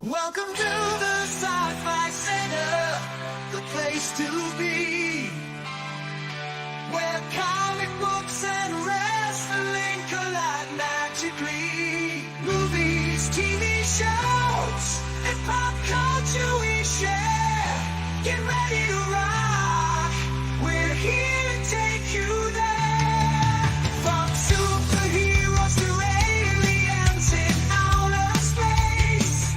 Welcome to the Sci-Fi Center, the place to be, where comic books and wrestling collide magically. Movies, TV shows, and pop culture we share. Get ready to rock, we're here to take you there. From superheroes to aliens in outer space,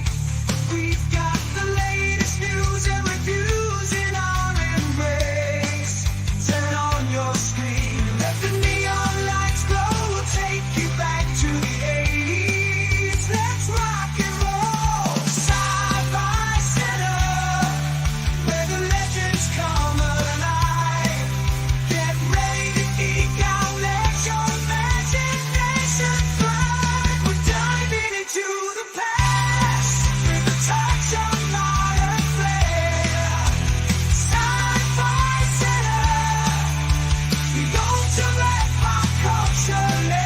we've got the latest news and reviews in our embrace. Turn on your screen, let the neon lights glow. We'll take you back to the 80s. Let's rock and roll. Sci-Fi Center, where the legends come alive. Get ready to geek out, let your imagination thrive. We're diving into the past with a touch of modern flair. Sci-Fi Center, the ultimate pop culture lair.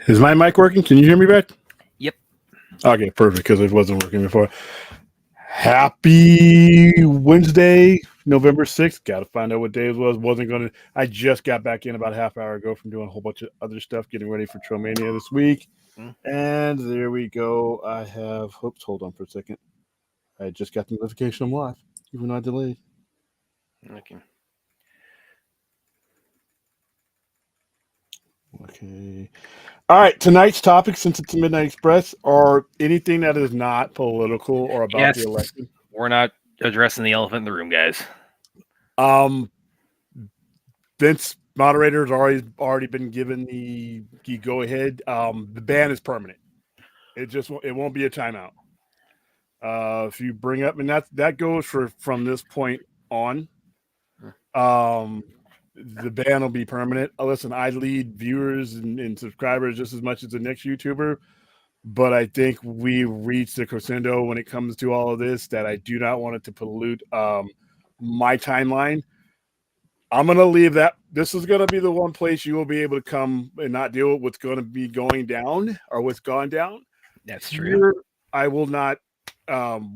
Is my mic working? Can you hear me, Brad? Yep. Okay, perfect, because it wasn't working before. Happy Wednesday, November 6th. Got to find out what day it was. Wasn't going to. I just got back in about a half hour ago from doing a whole bunch of other stuff, getting ready for Tromania this week. And there we go. I have. Oops, hold on for a second. I just got the notification I'm live, even though I delayed. Okay. Okay. All right. Tonight's topic, since it's a Midnight Express, are anything that is not political or about Yes. the election. We're not addressing the elephant in the room, guys. Vince moderator's already been given the go ahead. The ban is permanent. It won't be a timeout. If you bring up, and that goes from this point on. The ban will be permanent. Listen, I lead viewers and subscribers just as much as the next YouTuber, but I think we reached the crescendo when it comes to all of this that I do not want it to pollute my timeline. I'm going to leave that. This is going to be the one place you will be able to come and not deal with what's going to be going down or what's gone down. That's true. Here, I will not.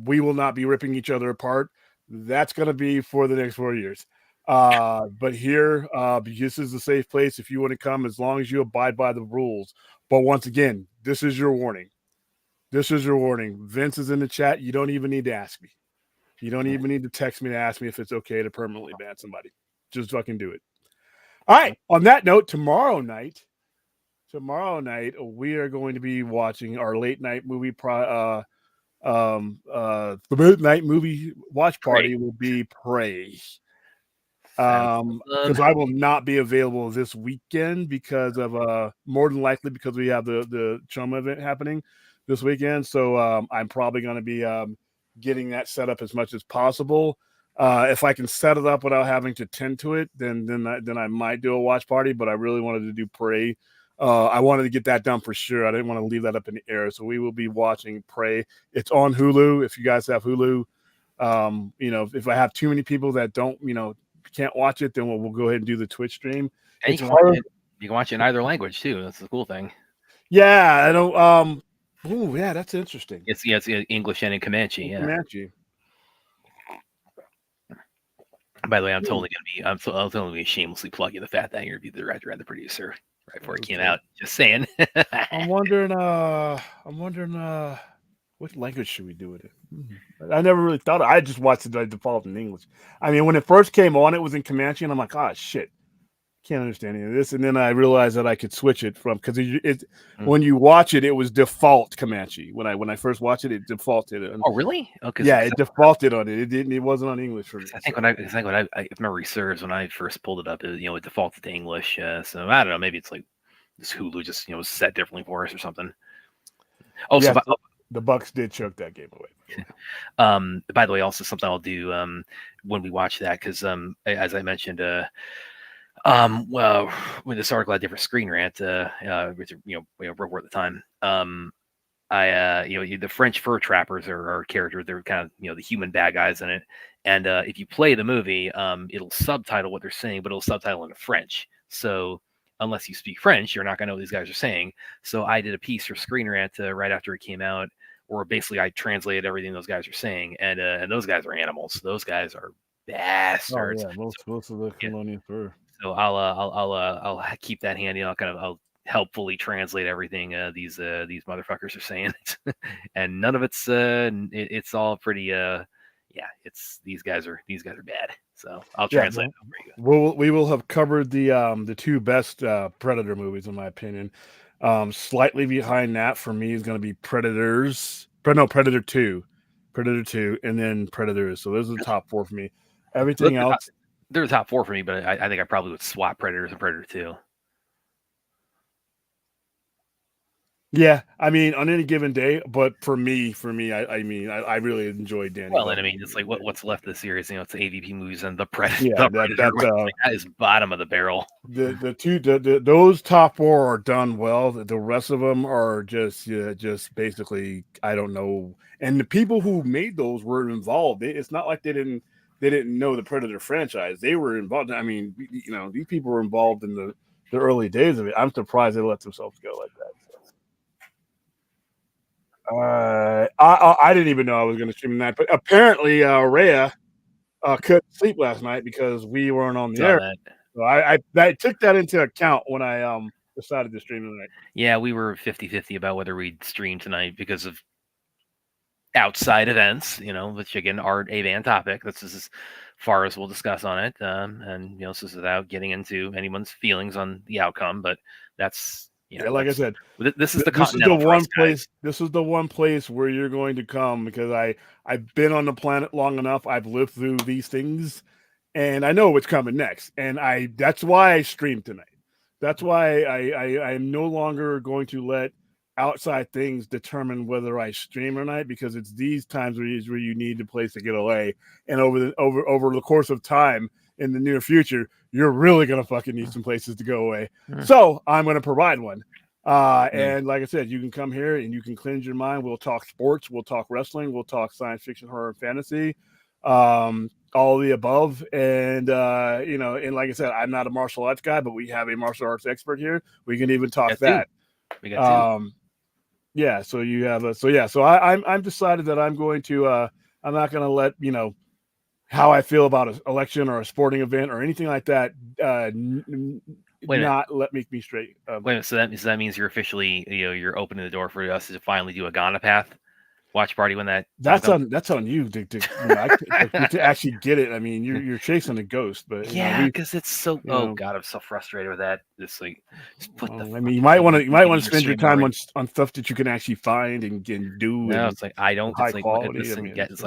We will not be ripping each other apart. That's going to be for the next 4 years. But here, this is a safe place if you want to come, as long as you abide by the rules. But once again, this is your warning. This is your warning. Vince is in the chat. You don't even need to ask me. You don't even need to text me to ask me if it's okay to permanently ban somebody. Just fucking do it. All right. On that note, tomorrow night, we are going to be watching our late night movie. The midnight movie watch party will be Prey. Because I will not be available this weekend because of more than likely because we have the Choma event happening this weekend. So I'm probably going to be getting that set up as much as possible. If I can set it up without having to tend to it, then I might do a watch party. But I really wanted to do Prey. I wanted to get that done for sure. I didn't want to leave that up in the air. So we will be watching Prey. It's on Hulu. If you guys have Hulu, if I have too many people that don't, can't watch it, then we'll go ahead and do the Twitch stream. And you can watch it in either language too. That's the cool thing. Yeah, I don't. Oh, yeah, that's interesting. It's English and in Comanche. Yeah. Comanche. By the way, I'm totally gonna be shamelessly plugging the fact that I interviewed the director and the producer right before it came out. Just saying. I'm wondering. What language should we do it in? I never really thought. I just watched it by default in English. I mean, when it first came on, it was in Comanche, and I'm like, oh shit, can't understand any of this. And then I realized that I could switch it from because when you watch it, it was default Comanche. When I first watched it, it defaulted. Oh really? Okay. Yeah, it defaulted on it. It didn't. It wasn't on English for me. I think if memory serves, when I first pulled it up, it defaulted to English. So I don't know. Maybe it's like this Hulu just was set differently for us or something. Oh, Yeah, so the Bucks did choke that game away. by the way, also something I'll do when we watch that, because as I mentioned, well, when this article had different Screen Rant, which were at the time, I the French fur trappers are characters. They're kind of the human bad guys in it, and if you play the movie, it'll subtitle what they're saying, but it'll subtitle into French. So unless you speak French, you're not gonna know what these guys are saying. So I did a piece for Screen Rant right after it came out, or basically I translated everything those guys are saying, and those guys are animals. Those guys are bastards. Oh yeah, most of the Colonial fur. So I'll keep that handy. I'll helpfully translate everything these motherfuckers are saying, and none of it's all pretty it's these guys are bad. So I'll translate it for you. We will have covered the two best Predator movies in my opinion. Slightly behind that for me is going to be Predator 2, and then Predators. So those are the top 4 for me. Everything else, they're the top 4 for me, but I think I probably would swap Predators and Predator 2. Yeah, I mean, on any given day, but for me, I really enjoyed Danny. Well, and I mean, it's like what's left of the series. It's the AVP movies and the Predator. Yeah, that is bottom of the barrel. Those top 4 are done well. The rest of them are just basically I don't know. And the people who made those were involved. It's not like they didn't know the Predator franchise. They were involved. I mean, these people were involved in the early days of it. I'm surprised they let themselves go like that. I didn't even know I was going to stream that, but apparently Rhea couldn't sleep last night because we weren't on the air. So I took that into account when I decided to stream tonight. Yeah, we were 50-50 about whether we'd stream tonight because of outside events, which again are a banned topic. That's as far as we'll discuss on it, and this is without getting into anyone's feelings on the outcome. But that's. Like I said, this is the one place. This is the one place where you're going to come because I've been on the planet long enough. I've lived through these things, and I know what's coming next. And that's why I stream tonight. That's why I am no longer going to let outside things determine whether I stream or not, because it's these times where you need a place to get away. And over the course of time in the near future, you're really going to fucking need some places to go away. So I'm going to provide one. And like I said, you can come here and you can cleanse your mind. We'll talk sports. We'll talk wrestling. We'll talk science fiction, horror, and fantasy, all of the above. And, and like I said, I'm not a martial arts guy, but we have a martial arts expert here. We can even talk that. We got yeah. So you have so I'm decided that I'm going to, I'm not going to let, how I feel about an election or a sporting event or anything like that, let me straight. Wait a minute, so that means you're officially, you're opening the door for us to finally do a Gonapath watch party when that's on you to actually get it. I mean, you're chasing a ghost, but because it's so. Oh God, I'm so frustrated with that. It's like, just put the. I mean, you might want to spend your time on stuff that you can actually find and do. No, it's like I don't. High it's like quality. This and get. It's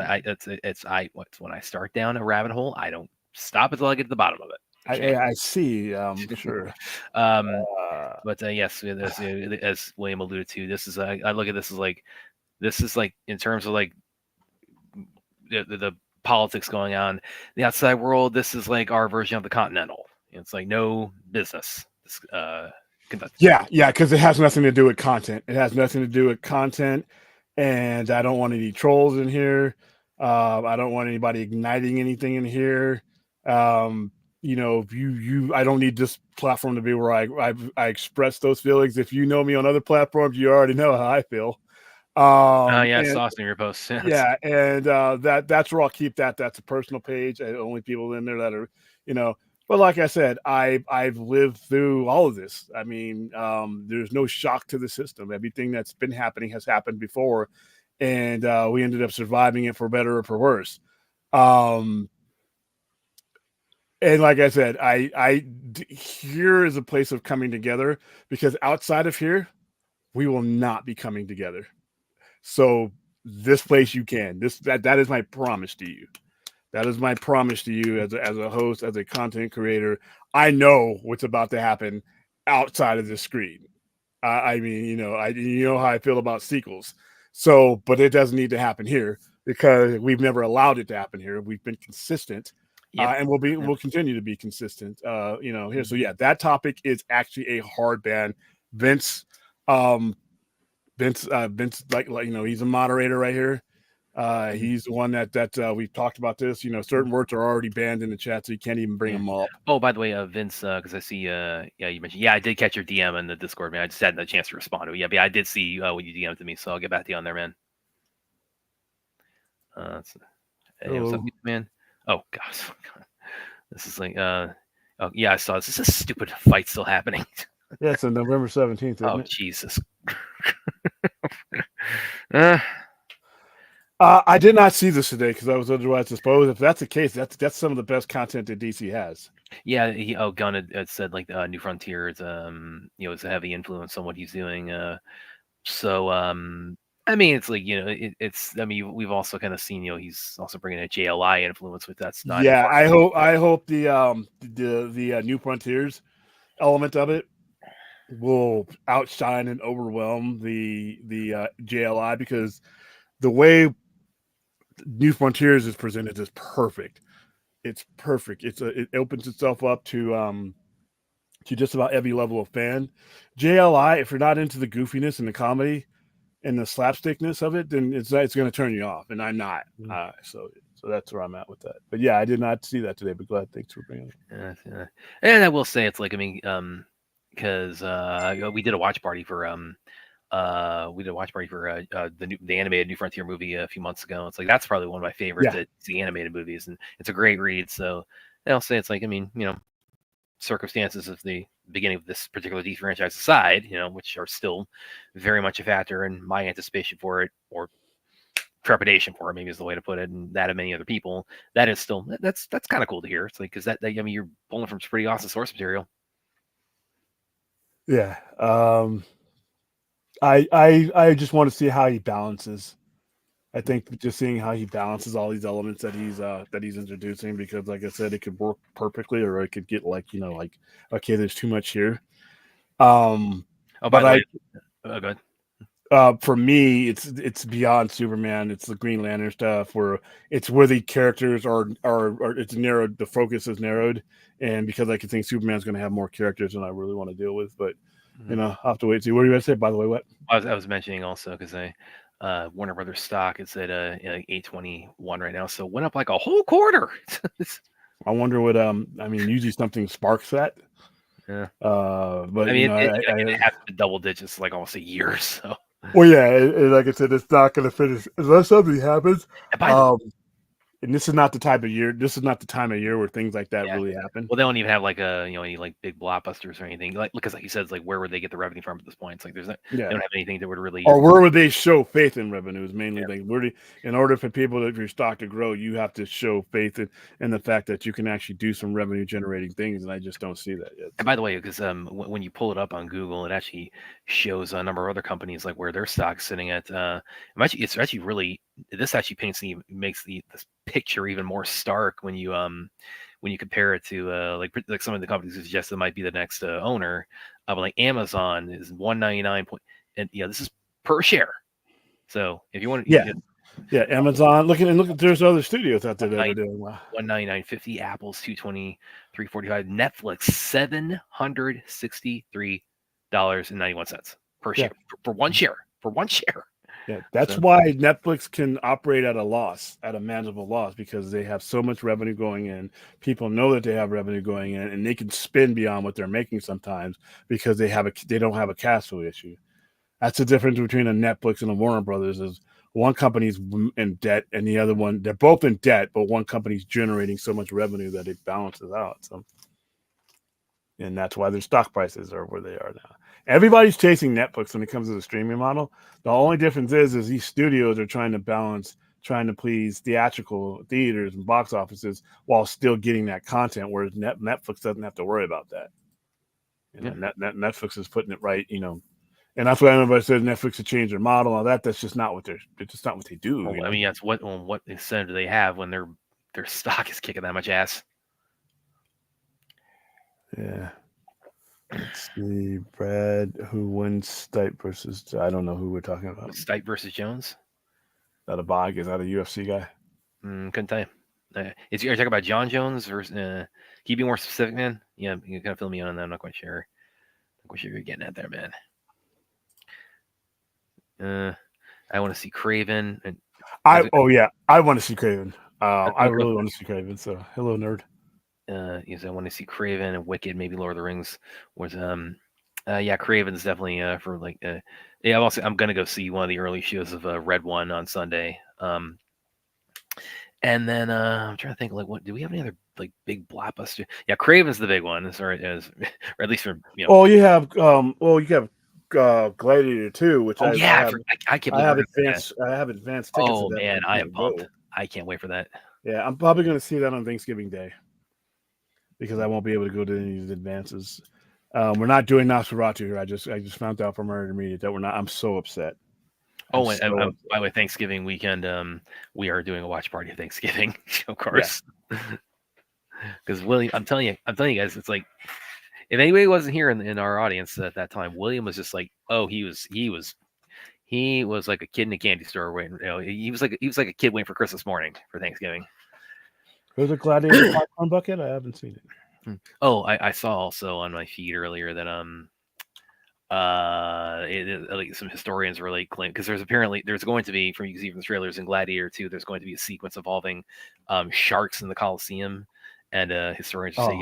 like when I start down a rabbit hole, I don't stop until I get to the bottom of it. I see. Sure. But yes, as William alluded to, this is I look at this as like. This is like in terms of like the politics going on the outside world. This is like our version of the Continental. It's like no business. Yeah, because it has nothing to do with content. It has nothing to do with content, and I don't want any trolls in here. I don't want anybody igniting anything in here. I don't need this platform to be where I express those feelings. If you know me on other platforms, you already know how I feel. I saw some of your posts. Yeah, and that's where I'll keep that. That's a personal page. Only people in there that are, But like I said, I've lived through all of this. I mean, there's no shock to the system. Everything that's been happening has happened before, and we ended up surviving it for better or for worse. And like I said, here is a place of coming together, because outside of here, we will not be coming together. So this place you can. That is my promise to you. That is my promise to you as a host, as a content creator. I know what's about to happen outside of the screen. I mean, you know how I feel about sequels. So, but it doesn't need to happen here because we've never allowed it to happen here. We've been consistent, Yep. and we'll continue to be consistent. Here. So yeah, that topic is actually a hard ban. Vince, Vince, he's a moderator right here. He's the one that we've talked about this. Certain words are already banned in the chat, so you can't even bring them up. Oh, by the way, Vince, because I see, yeah, you mentioned, I did catch your DM in the Discord, man. I just hadn't had a chance to respond to it. Yeah, but I did see when you DM'd to me, so I'll get back to you on there, man. Hey, what's up, man? Oh, gosh. This is like, oh, yeah, I saw this. Is this stupid fight still happening? Yeah, it's on November 17th. Oh, Jesus. I did not see this today because I was otherwise disposed. If that's the case, that's some of the best content that DC has. Yeah, Gunn had said like New Frontier is is a heavy influence on what he's doing. I mean, it's like we've also kind of seen he's also bringing a JLI influence with that's not. Yeah, I hope the New Frontiers element of it will outshine and overwhelm the JLI, because the way New Frontiers is presented is perfect. It's perfect. It opens itself up to just about every level of fan. JLI, if you're not into the goofiness and the comedy and the slapstickness of it, then it's going to turn you off, and I'm not. So that's where I'm at with that. But yeah, I did not see that today. But glad, thanks for bringing it. And I will say, it's like, I mean, because we did a watch party for the animated New Frontier movie a few months ago. It's like that's probably one of my favorite the animated movies, and it's a great read. So I'll say it's like, I mean, circumstances of the beginning of this particular DC franchise aside, which are still very much a factor in my anticipation for it, or trepidation for it, maybe is the way to put it, and that of many other people. That is still that's kind of cool to hear. It's like, because that I mean, you're pulling from some pretty awesome source material. Yeah. I just want to see how he balances. I think just seeing how he balances all these elements that he's introducing, because like I said, it could work perfectly, or it could get okay, there's too much here. Go ahead. For me, it's beyond Superman. It's the Green Lantern stuff where the characters are it's narrowed. The focus is narrowed, and because I can think Superman's going to have more characters than I really want to deal with, but I'll have to wait and see. What are you going to say, by the way? What I was mentioning also, because Warner Brothers stock is at 821 right now, so went up like a whole quarter. I wonder what usually something sparks that. Yeah. But I mean, it has been double digits like almost a year. So. Well, yeah, like I said, it's not going to finish unless something happens. And this is not the type of year. This is not the time of year where things like that really happen. Well, they don't even have like any like big blockbusters or anything. Like, because like you said, it's like, where would they get the revenue from at this point? It's like they don't have anything that would really. Or where would they show faith in revenues? Mainly, like in order for your stock to grow, you have to show faith in the fact that you can actually do some revenue generating things, and I just don't see that yet. And by the way, because when you pull it up on Google, it actually shows a number of other companies like where their stock's sitting at. It's actually really, this actually makes this picture even more stark when you compare it to like some of the companies who suggest that might be the next owner. Like Amazon is $199 and this is per share. So if you want to, Amazon. Look, there's other studios out there that are doing well. $199.50, Apple's $220, $345, Netflix $763.91 per share for one share. Yeah, that's why Netflix can operate at a manageable loss, because they have so much revenue going in. People know that they have revenue going in, and they can spend beyond what they're making sometimes because they don't have a cash flow issue. That's the difference between a Netflix and a Warner Brothers. Is one company's in debt and the other one, they're both in debt, but one company's generating so much revenue that it balances out. So, and that's why their stock prices are where they are now. Everybody's chasing Netflix when it comes to the streaming model. The only difference is these studios are trying to please theatrical theaters and box offices while still getting that content, whereas Netflix doesn't have to worry about that. Netflix is putting it right, and that's why everybody says Netflix should change their model. All that. That's just not what it's just not what they do. Well, I mean, that's what incentive do they have when their stock is kicking that much ass? Yeah. Let's see, Brad. Who wins Stipe versus? I don't know who we're talking about. Stipe versus Jones. Is that a bog? Is that a UFC guy? Couldn't tell you. You're talking about John Jones versus. Can you be more specific, man? Yeah, you kind of fill me in on that. I'm not quite sure. Not quite sure you're getting at there, man. I want to see Craven. And I want to see Craven. I really want to see Craven. So hello, nerd. Yes, I want to see Craven and Wicked. Maybe Lord of the Rings was yeah, Craven's definitely for like yeah. I'm gonna go see one of the early shows of Red One on Sunday. And then I'm trying to think, like, what do we have any other like big blockbuster? Yeah, Craven's the big one, or at least for Oh, you have Gladiator 2, which I can't believe I have advanced tickets. Oh to that man, I am pumped. I can't wait for that. Yeah, I'm probably going to see that on Thanksgiving Day because I won't be able to go to any of these advances. We're not doing Nosferatu here. I just found out from our intermediate that we're not. I'm so upset. Oh, and by the way, Thanksgiving weekend, we are doing a watch party of Thanksgiving, of course. Because William, I'm telling you guys, it's like if anybody wasn't here in our audience at that time, William was just like, oh, he was like a kid in a candy store waiting. He was like a kid waiting for Christmas morning for Thanksgiving. There's a Gladiator popcorn bucket. I haven't seen it. Oh, I saw also on my feed earlier that like some historians were like claiming because there's going to be from you can see from the trailers in Gladiator 2, there's going to be a sequence involving sharks in the Coliseum, and historians say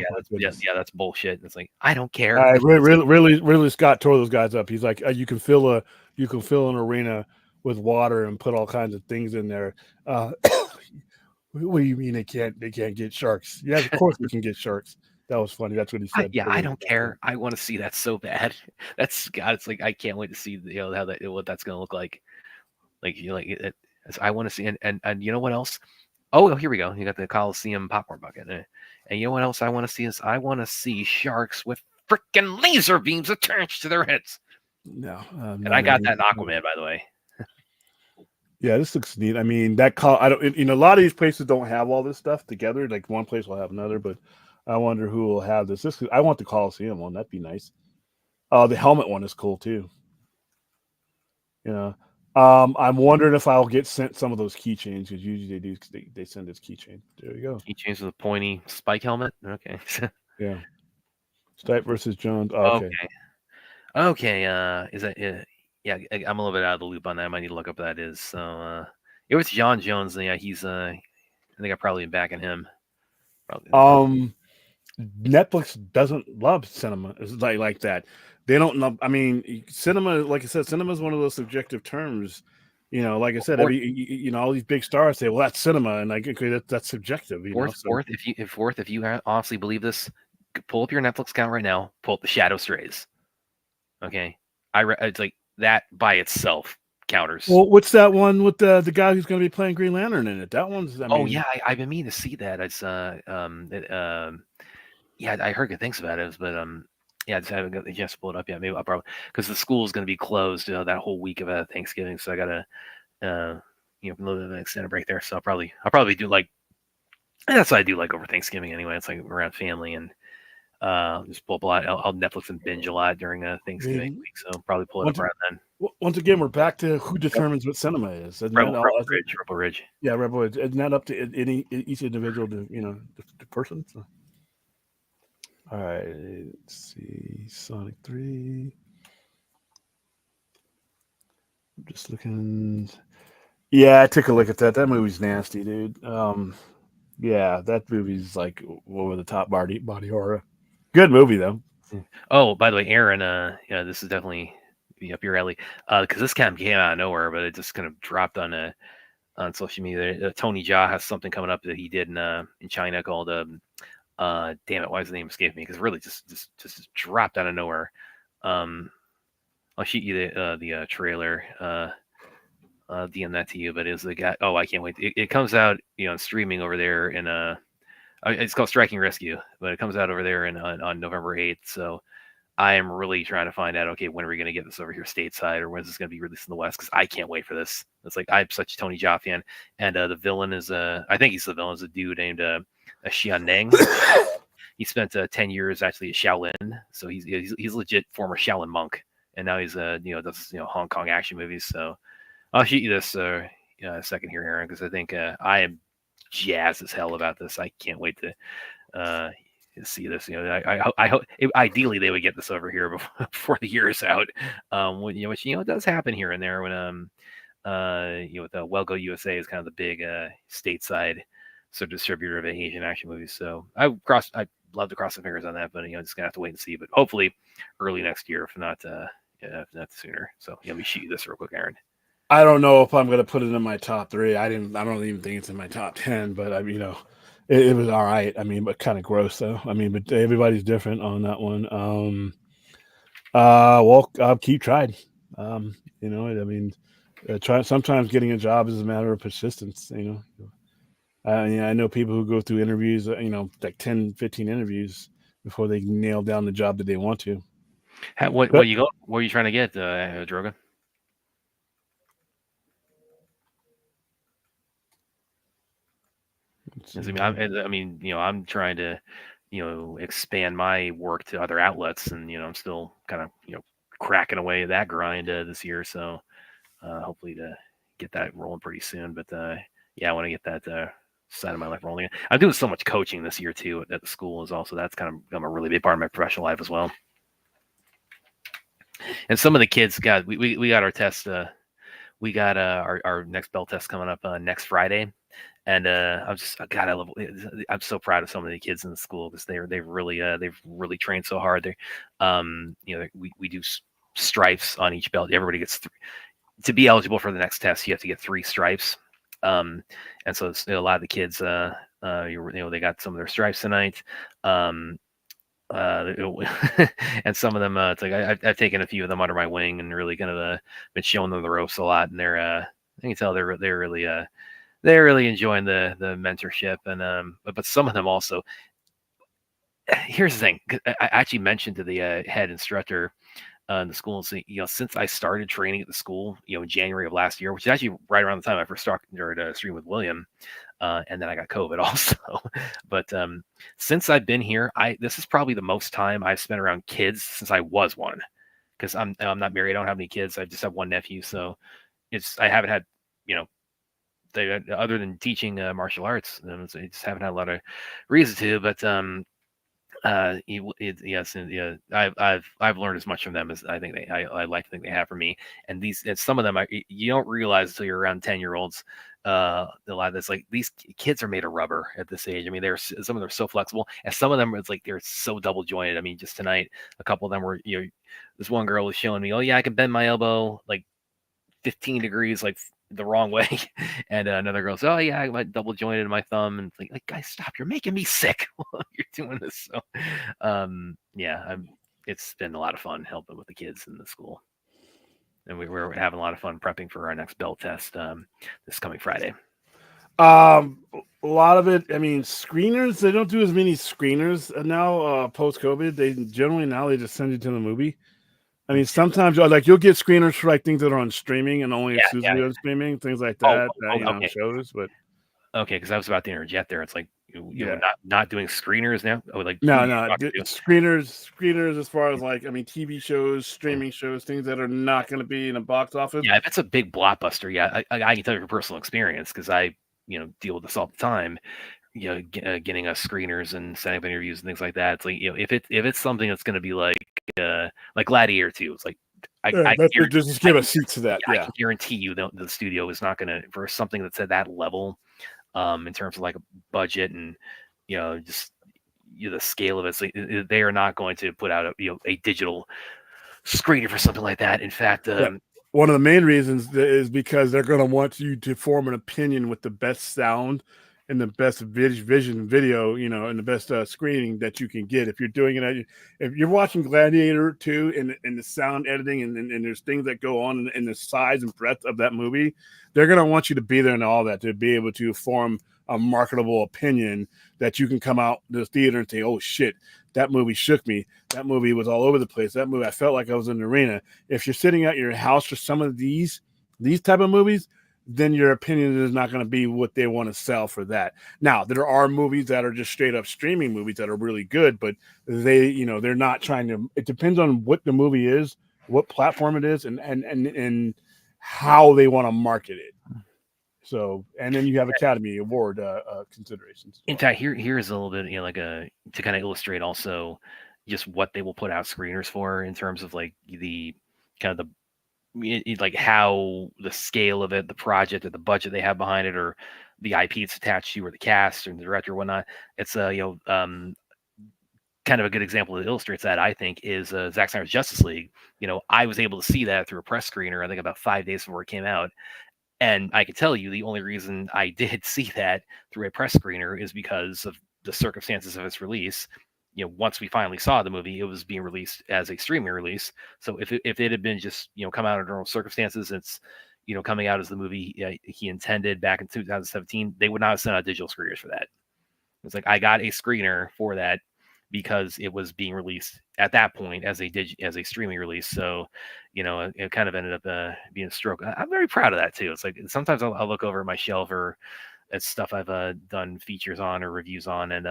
that's bullshit. And it's like I don't care. Really, Scott tore those guys up. He's like you can fill an arena with water and put all kinds of things in there. What do you mean they can't get sharks? Yeah, of course we can get sharks. That was funny. That's what he said. I don't care. I want to see that so bad. That's God. It's like I can't wait to see what that's going to look like. I want to see and you know what else? Oh, here we go. You got the Coliseum popcorn bucket, and you know what else I want to see is I want to see sharks with freaking laser beams attached to their heads. No, and I got that in Aquaman, by the way. Yeah, this looks neat. I mean, a lot of these places don't have all this stuff together. Like one place will have another, but I wonder who will have this. I want the Coliseum one. That'd be nice. The helmet one is cool too. I'm wondering if I'll get sent some of those keychains because usually they do. They send us keychains. There you go. Keychains with a pointy spike helmet. Okay. Yeah. Stipe versus Jones. Oh, okay. Is that? Yeah, I'm a little bit out of the loop on that. I might need to look up what that is. So it was John Jones. Yeah, he's. I think I probably am backing him. Probably. Netflix doesn't love cinema. It's like that. They don't love. I mean, cinema. Like I said, cinema is one of those subjective terms. Like I said, all these big stars say, "Well, that's cinema," and that's subjective. If you honestly believe this, pull up your Netflix account right now. Pull up The Shadow Strays. Okay, it's like that by itself counters. Well, what's that one with the guy who's going to be playing Green Lantern in it? That one's. I've been meaning to see that. It's I heard good things about it, but I just haven't got the chance to pull it up yet. Maybe I'll probably because the school is going to be closed that whole week of Thanksgiving, so I gotta a little bit of an extended break there. So I'll probably do like that's what I do like over Thanksgiving anyway. It's like around family and just pull up a lot. I'll Netflix and binge a lot during Thanksgiving week, so I'll probably pull it up around then. Once again, we're back to who determines what cinema is. Rebel Ridge. Yeah, Rebel Ridge. Isn't that up to each individual, the person? So. All right, let's see. Sonic 3. I'm just looking. Yeah, I took a look at that. That movie's nasty, dude. Yeah, that movie's like over the top body horror. Good movie though. Oh, by the way, Aaron, this is definitely up your alley. Because this kind of came out of nowhere, but it just kind of dropped on social media. Tony Jaa has something coming up that he did in China called damn it, why is the name escaping me? Because really just dropped out of nowhere. I'll shoot you the trailer. DM that to you, but it's the guy. Oh, I can't wait. It comes out, streaming over there in it's called Striking Rescue, but it comes out over there on November 8th. So I am really trying to find out, okay, when are we going to get this over here stateside, or when is this going to be released in the West? Because I can't wait for this. It's like I'm such a Tony Jaa fan, and the villain is I think he's the villain is a dude named Xian Neng. he spent 10 years actually at Shaolin, so he's legit former Shaolin monk, and now he's does Hong Kong action movies. So I'll shoot you this second here, Aaron, because I think I am jazzed as hell about this. I can't wait to see this. I hope ideally they would get this over here before the year is out. Which does happen here and there when with Wellgo USA is kind of the big stateside distributor of Asian action movies. So I'd love to cross the fingers on that, but just gonna have to wait and see. But hopefully early next year, if not sooner. So let me shoot you this real quick, Aaron. I don't know if I'm going to put it in my top 3. I don't even think it's in my top 10, but I mean, it was all right. I mean, but kind of gross though. I mean, but everybody's different on that one. Well, keep trying. I mean, sometimes getting a job is a matter of persistence. I know people who go through interviews, like 10, 15 interviews before they nail down the job that they want to. What are you trying to get, Droga? I'm trying to, expand my work to other outlets, and I'm still kind of, cracking away at that grind this year. So hopefully to get that rolling pretty soon. But I want to get that side of my life rolling. I'm doing so much coaching this year too at the school as well, so that's kind of become a really big part of my professional life as well. And some of the kids we got our test. We got our next bell test coming up next Friday. And I'm so proud of some of the kids in the school because they've really trained so hard. We do stripes on each belt. Everybody gets 3. To be eligible for the next test, you have to get 3 stripes. And so a lot of the kids, they got some of their stripes tonight. And some of them, it's like I've taken a few of them under my wing and really kind of been showing them the ropes a lot. And I can tell they're really enjoying the mentorship, and but some of them also. Here's the thing: I actually mentioned to the head instructor in the school, so, since I started training at the school, in January of last year, which is actually right around the time I first started stream with William, and then I got COVID also. But since I've been here, this is probably the most time I've spent around kids since I was one, because I'm not married, I don't have any kids, I just have one nephew, so I haven't had other than teaching martial arts, I just haven't had a lot of reason to. But I've learned as much from them as I think I like to think they have from me. And some of them you don't realize until you're around 10-year-olds. A lot of this, like, these kids are made of rubber at this age. I mean, some of them are so flexible, and some of them it's like they're so double jointed. I mean, just tonight, a couple of them were, this one girl was showing me, oh yeah, I can bend my elbow like 15 degrees, like the wrong way. And another girl says, oh yeah, I double jointed in my thumb. And it's like, guys, stop, you're making me sick while you're doing this. So it's been a lot of fun helping with the kids in the school, and we're having a lot of fun prepping for our next belt test this coming Friday. A lot of it, I mean, screeners, they don't do as many screeners now post COVID. They just send you to the movie. I mean, sometimes you'll get screeners for like things that are on streaming and only exclusively on streaming, things like that. Okay. Shows, but okay, because I was about to interject there. It's like not doing screeners now. No, screeners as far as like, I mean, TV shows, streaming shows, things that are not going to be in a box office. Yeah, if it's a big blockbuster, I can tell you from personal experience because I deal with this all the time. Getting us screeners and setting up interviews and things like that. It's like, if it's something that's going to be like Gladiator 2, it's like just give a seat to that. I can guarantee you the studio is not going to, for something that's at that level, in terms of like a budget and just the scale of it. Like, they are not going to put out a digital screener for something like that. In fact, one of the main reasons is because they're going to want you to form an opinion with the best sound and the best vision video, and the best screening that you can get. If you're doing it, if you're watching Gladiator 2 and the sound editing and there's things that go on in the size and breadth of that movie, they're going to want you to be there and all that to be able to form a marketable opinion that you can come out to the theater and say, oh shit, that movie shook me. That movie was all over the place. That movie, I felt like I was in the arena. If you're sitting at your house for some of these type of movies, then your opinion is not going to be what they want to sell for that. Now, there are movies that are just straight up streaming movies that are really good, but they're not trying to. It depends on what the movie is, what platform it is, and how they want to market it. So, and then you have Academy Award considerations. In fact, here's a little bit, to kind of illustrate also just what they will put out screeners for in terms of like the kind of like how the scale of it, the project, or the budget they have behind it, or the IP it's attached to, or the cast, or the director, or whatnot. It's kind of a good example that illustrates that, I think, is Zack Snyder's Justice League. I was able to see that through a press screener, I think about 5 days before it came out. And I can tell you the only reason I did see that through a press screener is because of the circumstances of its release. Once we finally saw the movie, it was being released as a streaming release. So if it had been just, come out under normal circumstances, it's, coming out as the movie he intended back in 2017, they would not have sent out digital screeners for that. It's like, I got a screener for that because it was being released at that point as a streaming release. So, it kind of ended up being a stroke. I'm very proud of that too. It's like, sometimes I'll look over at my shelf or at stuff I've done features on or reviews on, and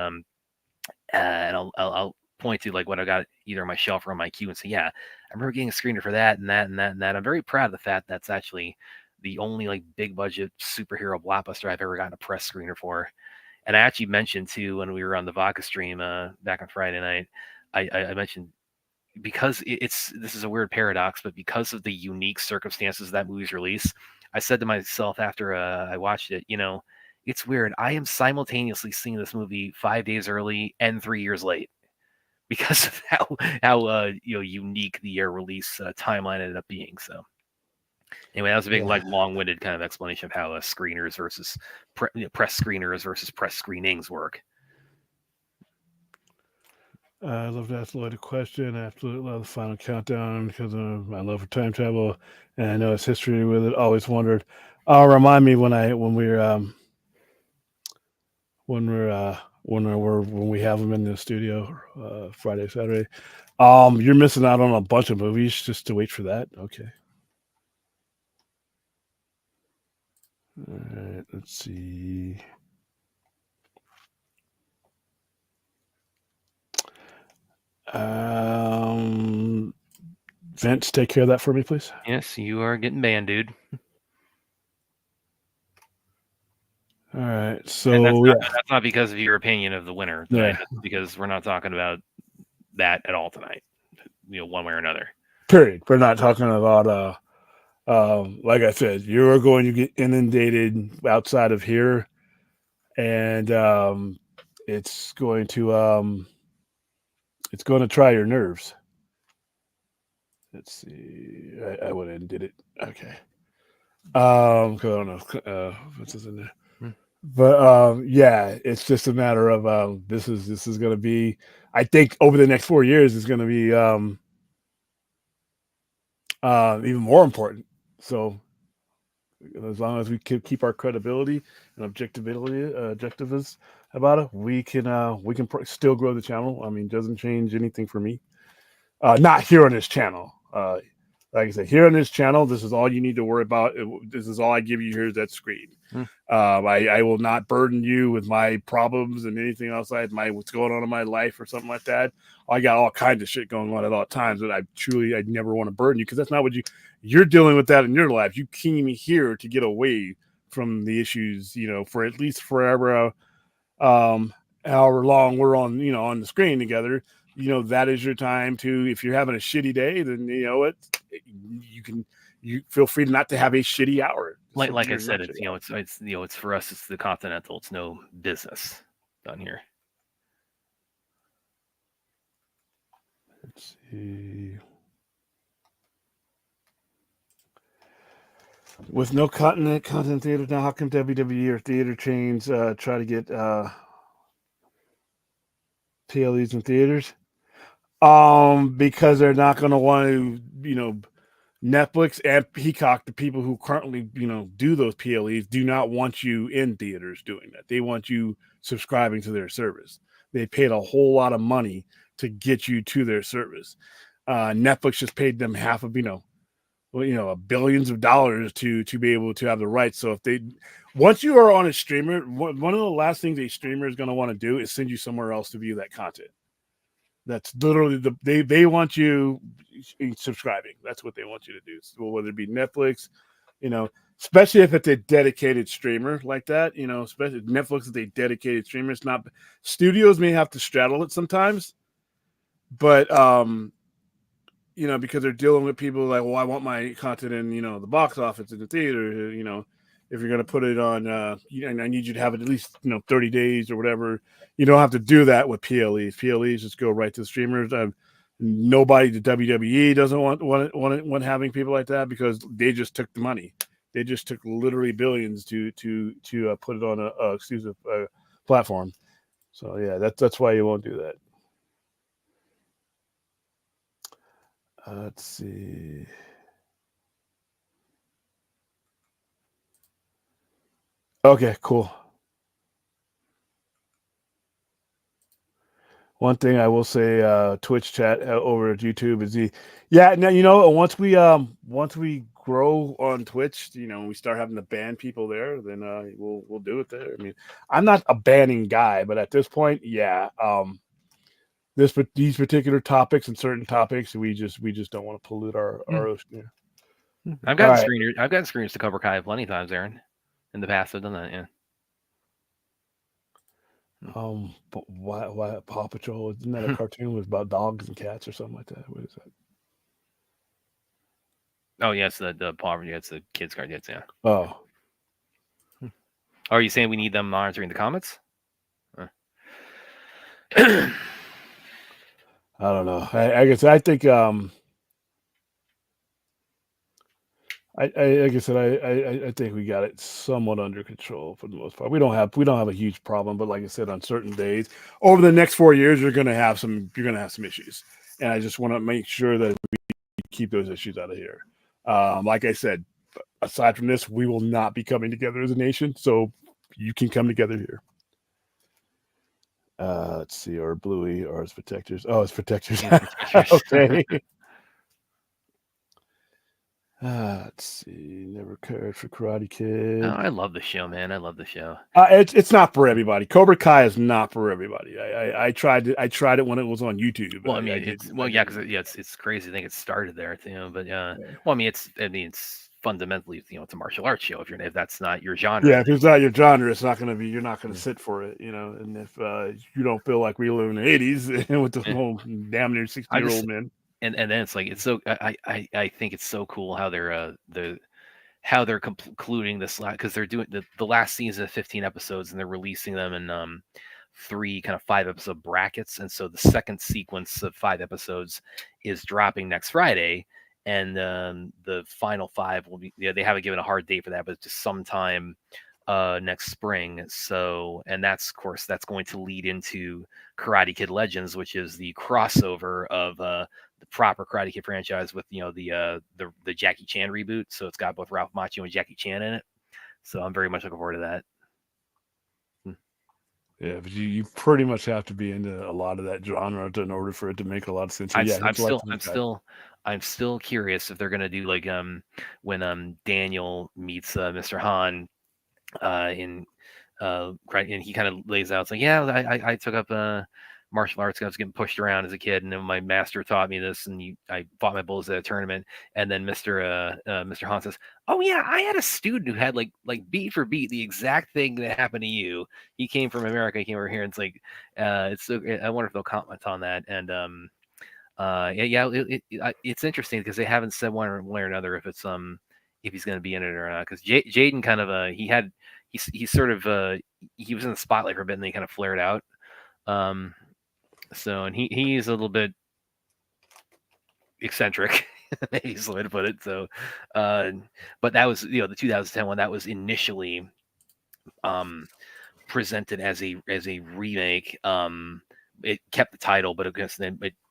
I'll point to like what I got either on my shelf or on my queue and say, yeah, I remember getting a screener for that and that and that and that. I'm very proud of the fact that's actually the only like big budget superhero blockbuster I've ever gotten a press screener for. And I actually mentioned too, when we were on the Vodka stream back on Friday night, I mentioned, because this is a weird paradox, but because of the unique circumstances of that movie's release, I said to myself after I watched it, it's weird. I am simultaneously seeing this movie 5 days early and 3 years late because of how unique the release timeline ended up being. So anyway, that was a big long-winded kind of explanation of how screeners versus press screeners versus press screenings work. I love to ask Lloyd a question. I absolutely love the Final Countdown because of my love for time travel, and I know its history with it. Always wondered. Remind me when we have them in the studio Friday, Saturday. You're missing out on a bunch of movies just to wait for that. Okay. All right. Let's see. Vince, take care of that for me, please. Yes, you are getting banned, dude. All right, so that's not because of your opinion of the winner tonight. Yeah. That's because we're not talking about that at all tonight, one way or another. Period. We're not talking about like I said, you're going to get inundated outside of here, and it's going to try your nerves. Let's see. I went and did it. Okay. Cause I don't know what's in there. But it's just a matter of this is going to be, I think over the next 4 years is going to be even more important. So as long as we can keep our credibility and objectiveness about it, we can still grow the channel. I mean, it doesn't change anything for me. Not here on this channel. Like I said, here on this channel, this is all you need to worry about. This is all I give you here is that screen. I will not burden you with my problems and anything else. What's going on in my life or something like that. I got all kinds of shit going on at all times that I never want to burden you, because that's not what you're dealing with that in your life. You came here to get away from the issues, for at least forever, however long we're on the screen together. That is your time to, if you're having a shitty day, then you feel free not to have a shitty hour. Like I said, it's for us, it's the Continental. It's no business done here. Let's see. With no content theater now, how come WWE or theater chains try to get PLEs in theaters? Because they're not going to want to, Netflix and Peacock, the people who currently, do those PLEs, do not want you in theaters doing that. They want you subscribing to their service. They paid a whole lot of money to get you to their service. Netflix just paid them half of, well, billions of dollars to be able to have the rights. So if they, once you are on a streamer, one of the last things a streamer is going to want to do is send you somewhere else to view that content. That's literally they want you subscribing. That's what they want you to do. So whether it be Netflix, especially if it's a dedicated streamer like that, especially Netflix is a dedicated streamer. It's not, studios may have to straddle it sometimes, but because they're dealing with people like, well, I want my content in, the box office in the theater, if you're going to put it on, and I need you to have it at least, 30 days or whatever. You don't have to do that with PLEs. PLEs just go right to the streamers. Nobody, the WWE doesn't want having people like that because they just took the money. They just took literally billions to put it on a exclusive platform. So yeah, that's why you won't do that. Let's see. Okay, cool. One thing I will say, Twitch chat over at YouTube is now once we grow on Twitch, we start having to ban people there, then we'll do it there. I mean, I'm not a banning guy, but at this point, yeah, these particular topics and certain topics, we just don't want to pollute our ocean. Yeah. I've gotten screeners to cover Kai plenty of times, Aaron. In the past, I've done that. Yeah. But why Paw Patrol? Isn't that a cartoon was about dogs and cats or something like that? What is that? Oh yes, the poverty. It's the kids' cartoons. Yeah. Oh. Are you saying we need them monitoring the comments? I don't know. I guess I think like I said, I think we got it somewhat under control for the most part. We don't have a huge problem, but like I said, on certain days over the next 4 years, you're gonna have some issues, and I just want to make sure that we keep those issues out of here. Like I said, aside from this, we will not be coming together as a nation, so you can come together here. Let's see, or Bluey, or it's protectors. Oh, it's protectors. Okay. Let's see. Never cared for Karate Kid. Oh, I love the show, man. I love the show. It's not for everybody. Cobra Kai is not for everybody. I tried it when it was on YouTube. Well, I mean, it's crazy. I think it started there too. But well, I mean, it's fundamentally, it's a martial arts show. If that's not your genre, yeah, if it's not your genre, it's not going to be. You're not going to sit for it, And if you don't feel like we live in the '80s with the whole damn near 60-year-old men. And then it's like it's so I think it's so cool how they're concluding this because they're doing the last season of 15 episodes and they're releasing them in 3 kind of 5-episode brackets, and so the second sequence of 5 episodes is dropping next Friday, and the final 5 will be, they haven't given a hard date for that, but just sometime next spring. So, and that's going to lead into Karate Kid Legends, which is the crossover of the proper Karate Kid franchise with the Jackie Chan reboot. So it's got both Ralph Macchio and Jackie Chan in it. So I'm very much looking forward to that. Yeah, but you pretty much have to be into a lot of that genre in order for it to make a lot of sense. I'm still curious if they're gonna do like when Daniel meets Mr. Han and he kind of lays out, it's like, yeah, I took up martial arts. I was getting pushed around as a kid, and then my master taught me this, and I fought my bulls at a tournament. And then Mr. Han says, "Oh yeah, I had a student who had like beat for beat the exact thing that happened to you. He came from America, he came over here." And it's like, I wonder if they'll comment on that. And it's interesting because they haven't said one way or another if he's going to be in it or not. Because Jaden kind of he sort of he was in the spotlight for a bit, and then he kind of flared out. So, and he's a little bit eccentric, maybe is the way to put it. So, but that was, the 2010 one that was initially presented as a remake. It kept the title, but it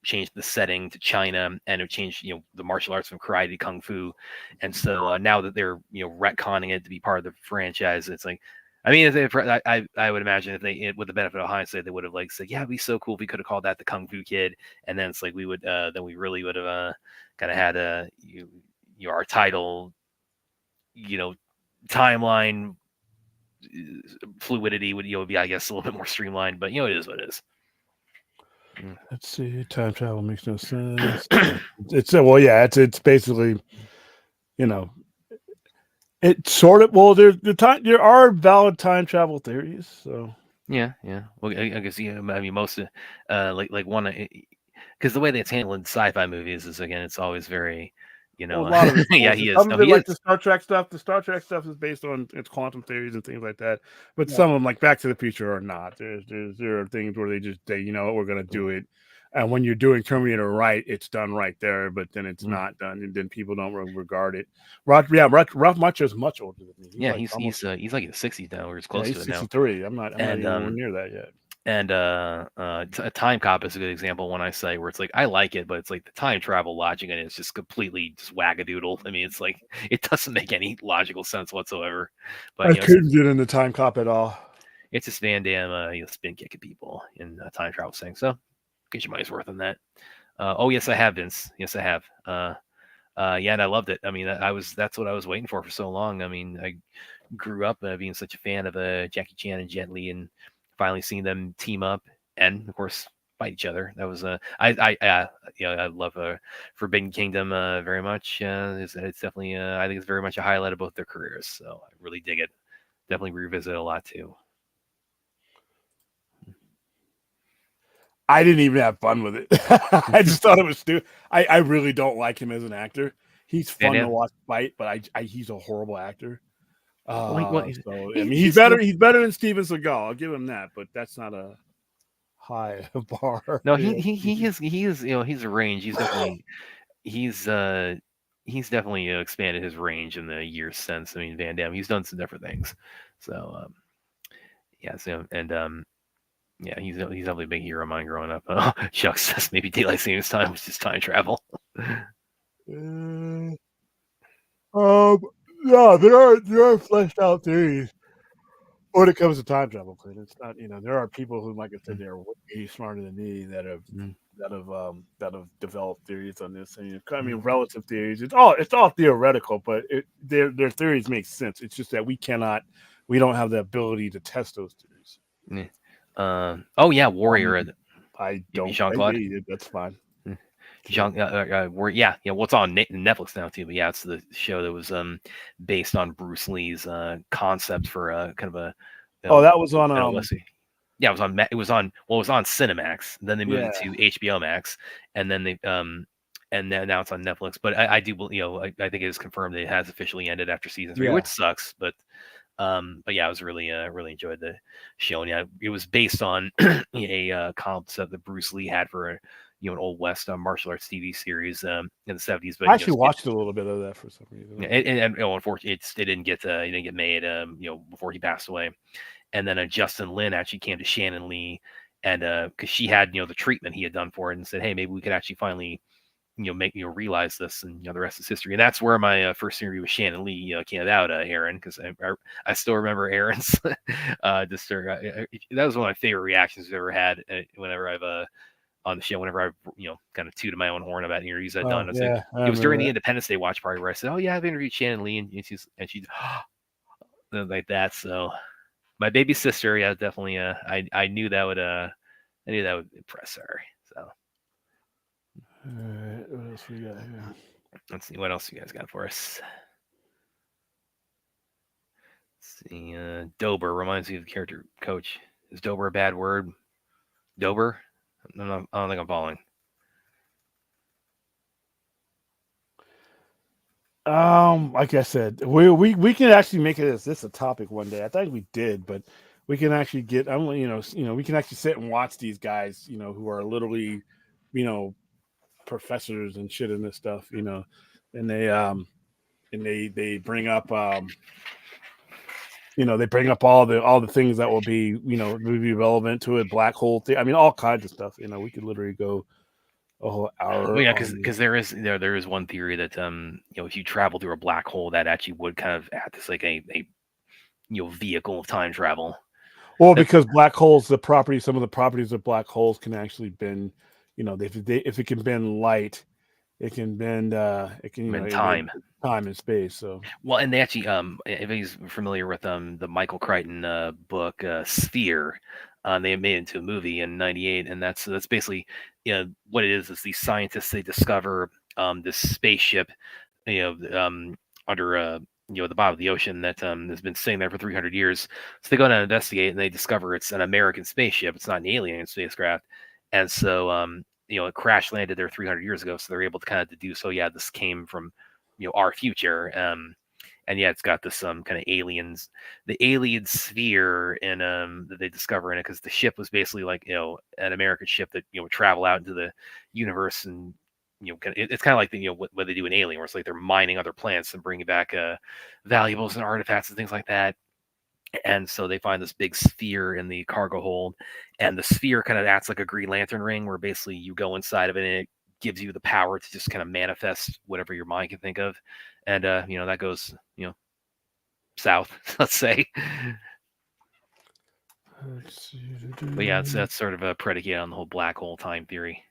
changed the setting to China, and it changed, the martial arts from karate to kung fu. And so now that they're, retconning it to be part of the franchise, it's like, I mean, I would imagine if they, with the benefit of hindsight, they would have said, yeah, it'd be so cool if we could have called that the Kung Fu Kid, and then it's like we would, then we really would have kind of had our title, timeline fluidity would be, I guess, a little bit more streamlined, but it is what it is. Let's see. Time travel makes no sense. It's basically, it sort of there are valid time travel theories. So yeah. Well, I guess I mean most of like one because the way that's handled in sci-fi movies is, again, it's always very a lot of it. yeah, he is. Some of it, like the Star Trek stuff. The Star Trek stuff is based on its quantum theories and things like that. But some of them, like Back to the Future, are not. There are things where they you know what, we're going to do it, and when you're doing Terminator right, it's done right there. But then it's not done, and then people don't regard it. Ralph Macchio is much older than me. He's like in the 60s now, or he's close to it now. 63. I'm not even near that yet. And a Time Cop is a good example when I say where it's like I like it, but it's like the time travel logic in it is just completely just wackadoodle. I mean, it's like it doesn't make any logical sense whatsoever. But I couldn't get into Time Cop at all. It's just Van Damme spin kicking people in time travel thing. So get your money's worth on that. Oh yes, I have, Vince. Yes, I have. And I loved it. I mean, that's what I was waiting for so long. I mean, I grew up being such a fan of Jackie Chan and Jet Li, and finally seeing them team up and, of course, fight each other. That was I love Forbidden Kingdom very much. It's definitely I think it's very much a highlight of both their careers. So I really dig it. Definitely revisit it a lot too. I didn't even have fun with it. I just thought it was stupid. I really don't like him as an actor. He's fun to watch fight, but he's a horrible actor. He's better than Steven Seagal. I'll give him that, but that's not a high bar. No, he is he's a range. He's definitely expanded his range in the years since. I mean, Van Damme, he's done some different things. So he's definitely a big hero of mine growing up. Chuck says maybe daylight savings time was just time travel. Yeah, there are fleshed out theories when it comes to time travel. Clint. It's not, there are people who, like I said, they're way smarter than me that have developed theories on this. And I mean, relative theories. It's all theoretical, but their theories make sense. It's just that we don't have the ability to test those theories. Warrior. I don't. Jean-Claude. That's fine. Well, it's on Netflix now too. But yeah, it's the show that was based on Bruce Lee's concept for kind of a. That was on. Yeah, it was on Cinemax. Then they moved it to HBO Max, and then they and now it's on Netflix. But I do, I think it is confirmed that it has officially ended after season 3, which sucks. But yeah, I was really enjoyed the show. And yeah, it was based on a concept that Bruce Lee had for an Old West martial arts TV series in the 70s. But I actually watched a little bit of that for some reason. And unfortunately, it didn't get made before he passed away. And then Justin Lin actually came to Shannon Lee, and because she had the treatment he had done for it, and said, hey, maybe we could actually finally make realize this, and the rest is history. And that's where my first interview with Shannon Lee came about, Aaron, because I still remember Aaron's that was one of my favorite reactions I've ever had whenever I've on the show, whenever I kind of tooted my own horn about interviews I'd done. It was during the Independence Day watch party where I said, oh yeah, I've interviewed Shannon Lee, and she like that. So my baby sister, definitely I knew that would impress her. So what else we got here? Let's see what else you guys got for us. Let's see, Dober reminds me of the character Coach. Is Dober a bad word? Dober? I don't think I'm following. Like I said, we can actually make it as this a topic one day. I think we did, but we can actually get. We can actually sit and watch these guys, who are literally, professors and shit in this stuff, and they bring up, they bring up all the things that will be, relevant to it. Black hole thing. I mean, all kinds of stuff. We could literally go a whole hour. Well, yeah, because there is one theory that if you travel through a black hole, that actually would kind of act as like a vehicle of time travel. Well, because black holes, some of the properties of black holes can actually bend, if it can bend light, it can bend. It can time. Time and space. So Well, and they actually, if he's familiar with the Michael Crichton book Sphere, they made it into a movie in '98, and that's basically, what it is these scientists, they discover this spaceship, under the bottom of the ocean that has been sitting there for 300 years. So they go down and investigate, and they discover it's an American spaceship. It's not an alien spacecraft, and so it crash landed there 300 years ago. So they're able to kind of deduce, oh yeah, this came from our future. And yeah, it's got this kind of aliens, the alien sphere, and that they discover in it, because the ship was basically like an American ship that would travel out into the universe, and it's kind of like what they do in Alien, where it's like they're mining other planets and bringing back valuables and artifacts and things like that. And so they find this big sphere in the cargo hold, and the sphere kind of acts like a Green Lantern ring, where basically you go inside of it and it gives you the power to just kind of manifest whatever your mind can think of. And that goes south, let's say. But yeah, that's sort of a predicate on the whole black hole time theory.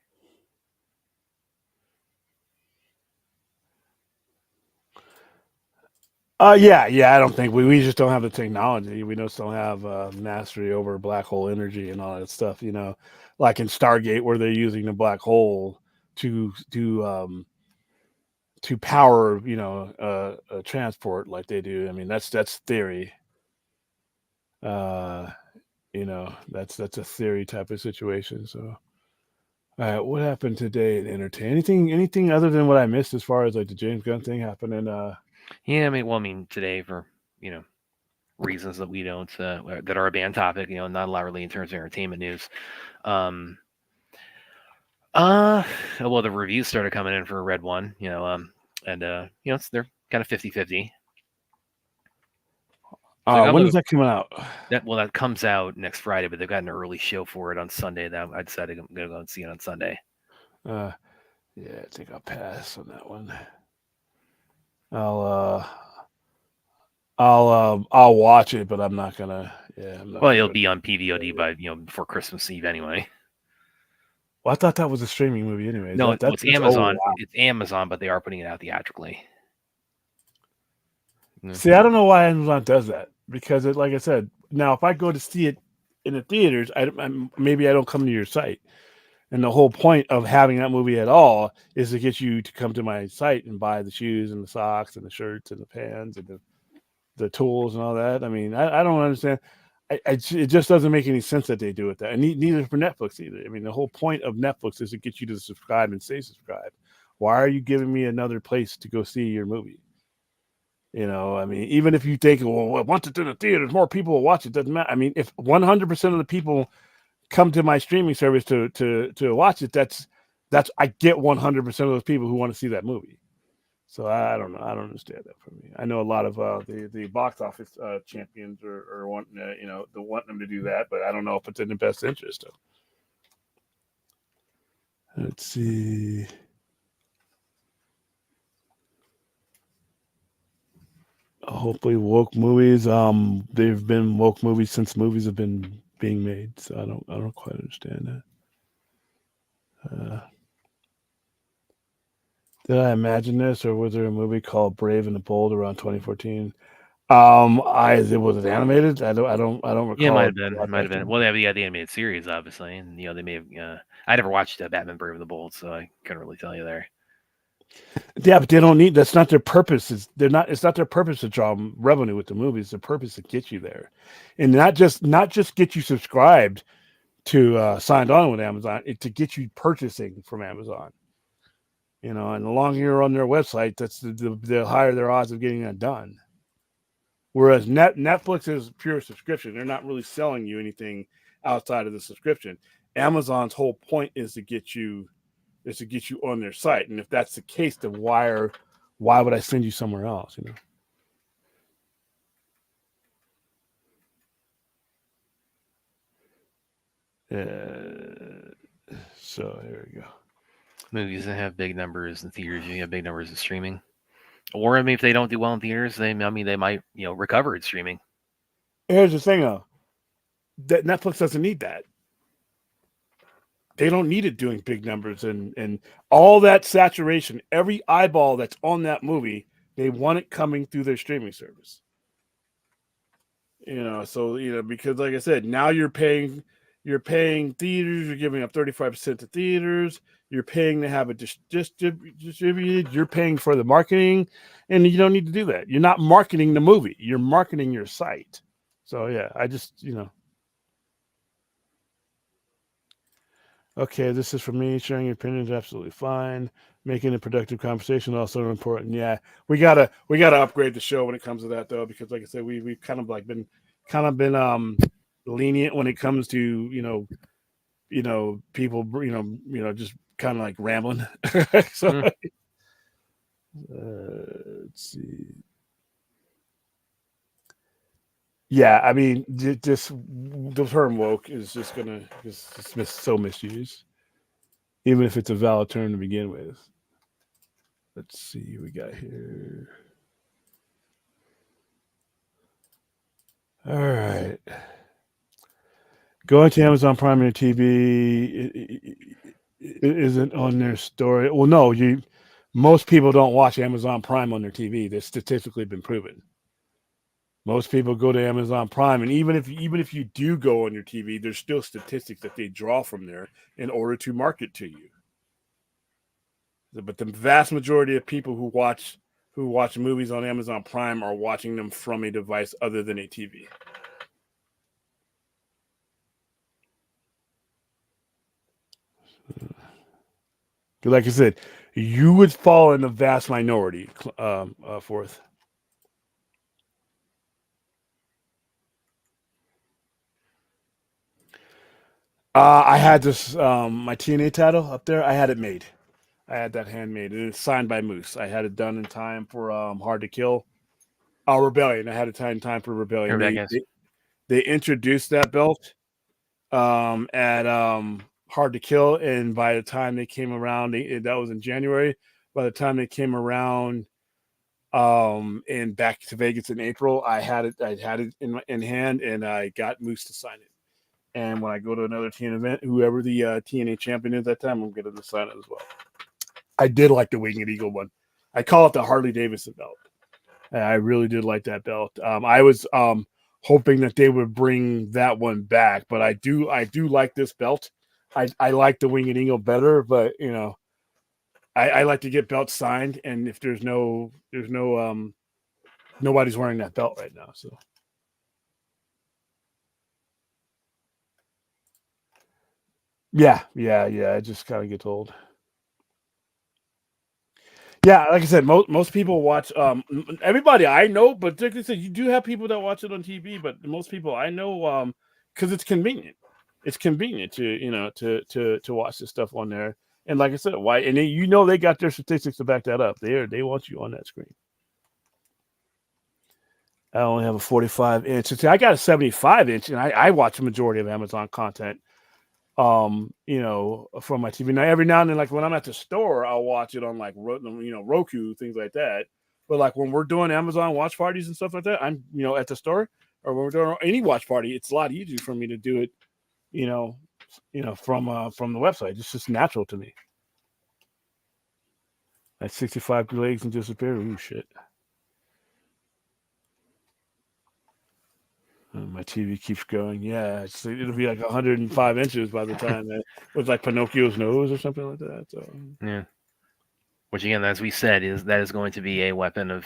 Yeah. I don't think we just don't have the technology. We just don't have mastery over black hole energy and all that stuff. Like in Stargate, where they're using the black hole to power a transport like they do. I mean, that's theory. That's a theory type of situation. So, all right, what happened today in entertainment? Anything other than what I missed as far as like the James Gunn thing happening? Yeah, I mean, today, for reasons that we don't that are a band topic, not a lot really in terms of entertainment news. Well, the reviews started coming in for Red One, and they're kind of 50-50. When is that coming out? That comes out next Friday, but they've got an early show for it on Sunday. That I decided I'm gonna go and see it on Sunday. Yeah, I think I'll pass on that one. I'll watch it, but I'm not gonna. Yeah, I'm not. Well, it'll be on PVOD by before Christmas Eve anyway. Well, I thought that was a streaming movie anyway. No, it's Amazon. It's Amazon, but they are putting it out theatrically. See, I don't know why Amazon does that, because like I said, now if I go to see it in the theaters, maybe I don't come to your site. And the whole point of having that movie at all is to get you to come to my site and buy the shoes and the socks and the shirts and the pants and the tools and all that. I mean, I don't understand. It just doesn't make any sense that they do it that, and neither for Netflix either. I mean, the whole point of Netflix is to get you to subscribe and stay subscribed. Why are you giving me another place to go see your movie? I mean, even if you think, well, once it's in the theaters, more people will watch it. Doesn't matter. I mean, if 100% of the people come to my streaming service to watch it, that's I get 100% of those people who want to see that movie. So I don't know. I don't understand that for me. I know a lot of the box office champions are wanting they want them to do that, but I don't know if it's in the best interest of. Let's see. Hopefully woke movies. They've been woke movies since movies have been being made, so I don't quite understand that. Did I imagine this, or was there a movie called Brave and the Bold around 2014? Was it animated? I don't recall. Yeah, it might have been. Well, they have the animated series, obviously, and they may have. I never watched Batman Brave and the Bold, so I couldn't really tell you there. Yeah, but they don't need. That's not their purpose. It's not their purpose to draw revenue with the movies. Their purpose to get you there, and not just get you subscribed to signed on with Amazon. To get you purchasing from Amazon. And the longer you're on their website, that's the higher their odds of getting that done. Whereas Netflix is pure subscription. They're not really selling you anything outside of the subscription. Amazon's whole point is to get you on their site. And if that's the case, then why would I send you somewhere else? So here we go. Movies that have big numbers in theaters, you have big numbers in streaming. Or if they don't do well in theaters, they might recover in streaming. Here's the thing though, that Netflix doesn't need that. They don't need it doing big numbers and all that saturation. Every eyeball that's on that movie, they want it coming through their streaming service. So because like I said, now you're paying theaters, you're giving up 35% to theaters, you're paying to have it distributed, you're paying for the marketing, and you don't need to do that. You're not marketing the movie, you're marketing your site. So yeah, I just okay, this is for me. Sharing your opinion is absolutely fine. Making a productive conversation also important. Yeah, we gotta upgrade the show when it comes to that though, because like I said, we've kind of like been lenient when it comes to people just kind of like rambling. So let's see. Yeah, I mean, just the term woke is just gonna so misused, even if it's a valid term to begin with. Let's see what we got here. All right. Going to Amazon Prime on your TV isn't on their story. Well, no, most people don't watch Amazon Prime on their TV. That's statistically been proven. Most people go to Amazon Prime, and even if you do go on your TV, there's still statistics that they draw from there in order to market to you. But the vast majority of people who watch movies on Amazon Prime are watching them from a device other than a TV. Like I said, you would fall in the vast minority. Fourth. I had this my TNA title up there. I had it made. I had that handmade, and it's signed by Moose. I had it done in time for Hard to Kill. Rebellion. I had it in time for Rebellion. They introduced that belt at Hard to Kill, and by the time they came around, that was in January. By the time they came around and back to Vegas in April, I had it in hand, and I got Moose to sign it. And when I go to another TNA event, whoever the TNA champion is that time, I'm going to sign it as well. I did like the Winged Eagle one. I call it the Harley Davidson belt. And I really did like that belt. I was hoping that they would bring that one back, but I do like this belt. I like the Winged Eagle better, but I like to get belts signed, and if there's nobody's wearing that belt right now, so. Yeah. It just kind of gets old. Yeah, like I said, most people watch. Everybody I know, but like I said, you do have people that watch it on TV. But most people I know, because it's convenient. It's convenient to watch this stuff on there. And like I said, why? And they got their statistics to back that up. They want you on that screen. I only have a 45-inch. See, I got a 75-inch, and I watch the majority of Amazon content. From my TV. Now, every now and then, like when I'm at the store, I'll watch it on like Roku, things like that. But like when we're doing Amazon watch parties and stuff like that, I'm at the store, or when we're doing any watch party, it's a lot easier for me to do it, from the website. It's just natural to me. At 65 legs and disappear. Ooh, shit. My TV keeps going. Yeah, it'll be like 105 inches by the time that was like Pinocchio's nose or something like that. So yeah, which again, as we said, is going to be a weapon of